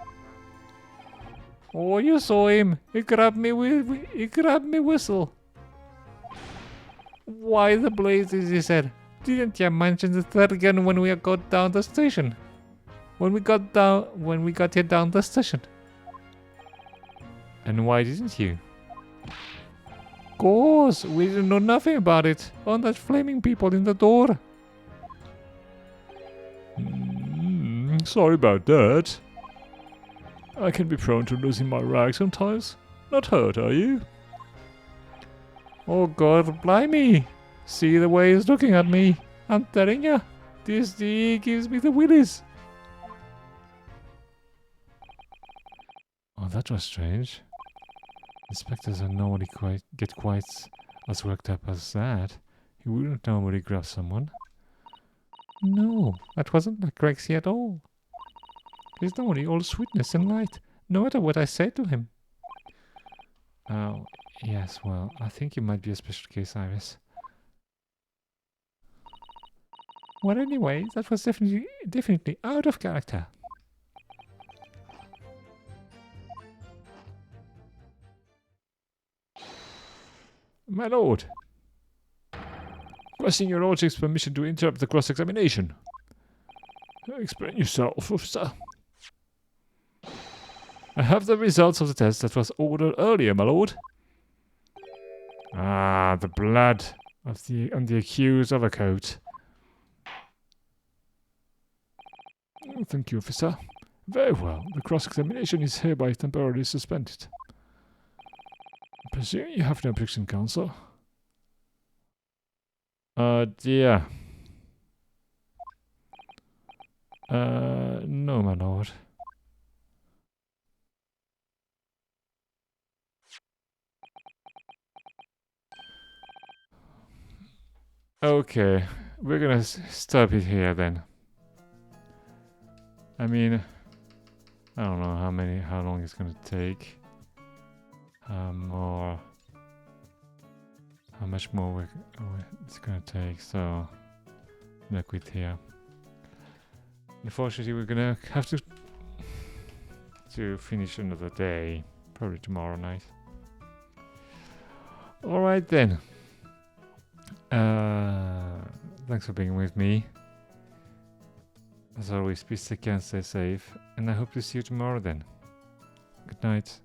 S1: Oh, you saw him! He grabbed me whistle! Why the blazes, he said. Didn't you mention the third gun when we got down the station? When we got here down the station? And why didn't you? Course, we didn't know nothing about it. On that flaming people in the door.
S2: Sorry about that. I can be prone to losing my rag sometimes. Not hurt, are you?
S1: Oh God, blimey! See the way he's looking at me. I'm telling ya, this D gives me the willies. Oh, that was strange. Inspectors are normally get quite as worked up as that. He wouldn't normally grab someone. No, that wasn't like Rexy at all. He's normally all sweetness and light, no matter what I say to him. Oh, yes, well, I think you might be a special case, Iris. Well, anyway, that was definitely out of character.
S2: My lord. Requesting your lordship's permission to interrupt the cross-examination. Explain yourself, officer. I have the results of the test that was ordered earlier, my lord.
S1: Ah, the blood of on the accused's overcoat.
S2: Thank you, officer. Very well. The cross-examination is hereby temporarily suspended. I presume you have no objection, counsel?
S1: Dear. No, my lord. Okay, we're gonna stop it here then. I mean, I don't know how long it's gonna take. More, how much more it's gonna take. So, I'm gonna quit here. Unfortunately, we're gonna have to finish another day, probably tomorrow night. All right then. Thanks for being with me. As always, be safe and stay safe, and I hope to see you tomorrow then. Good night.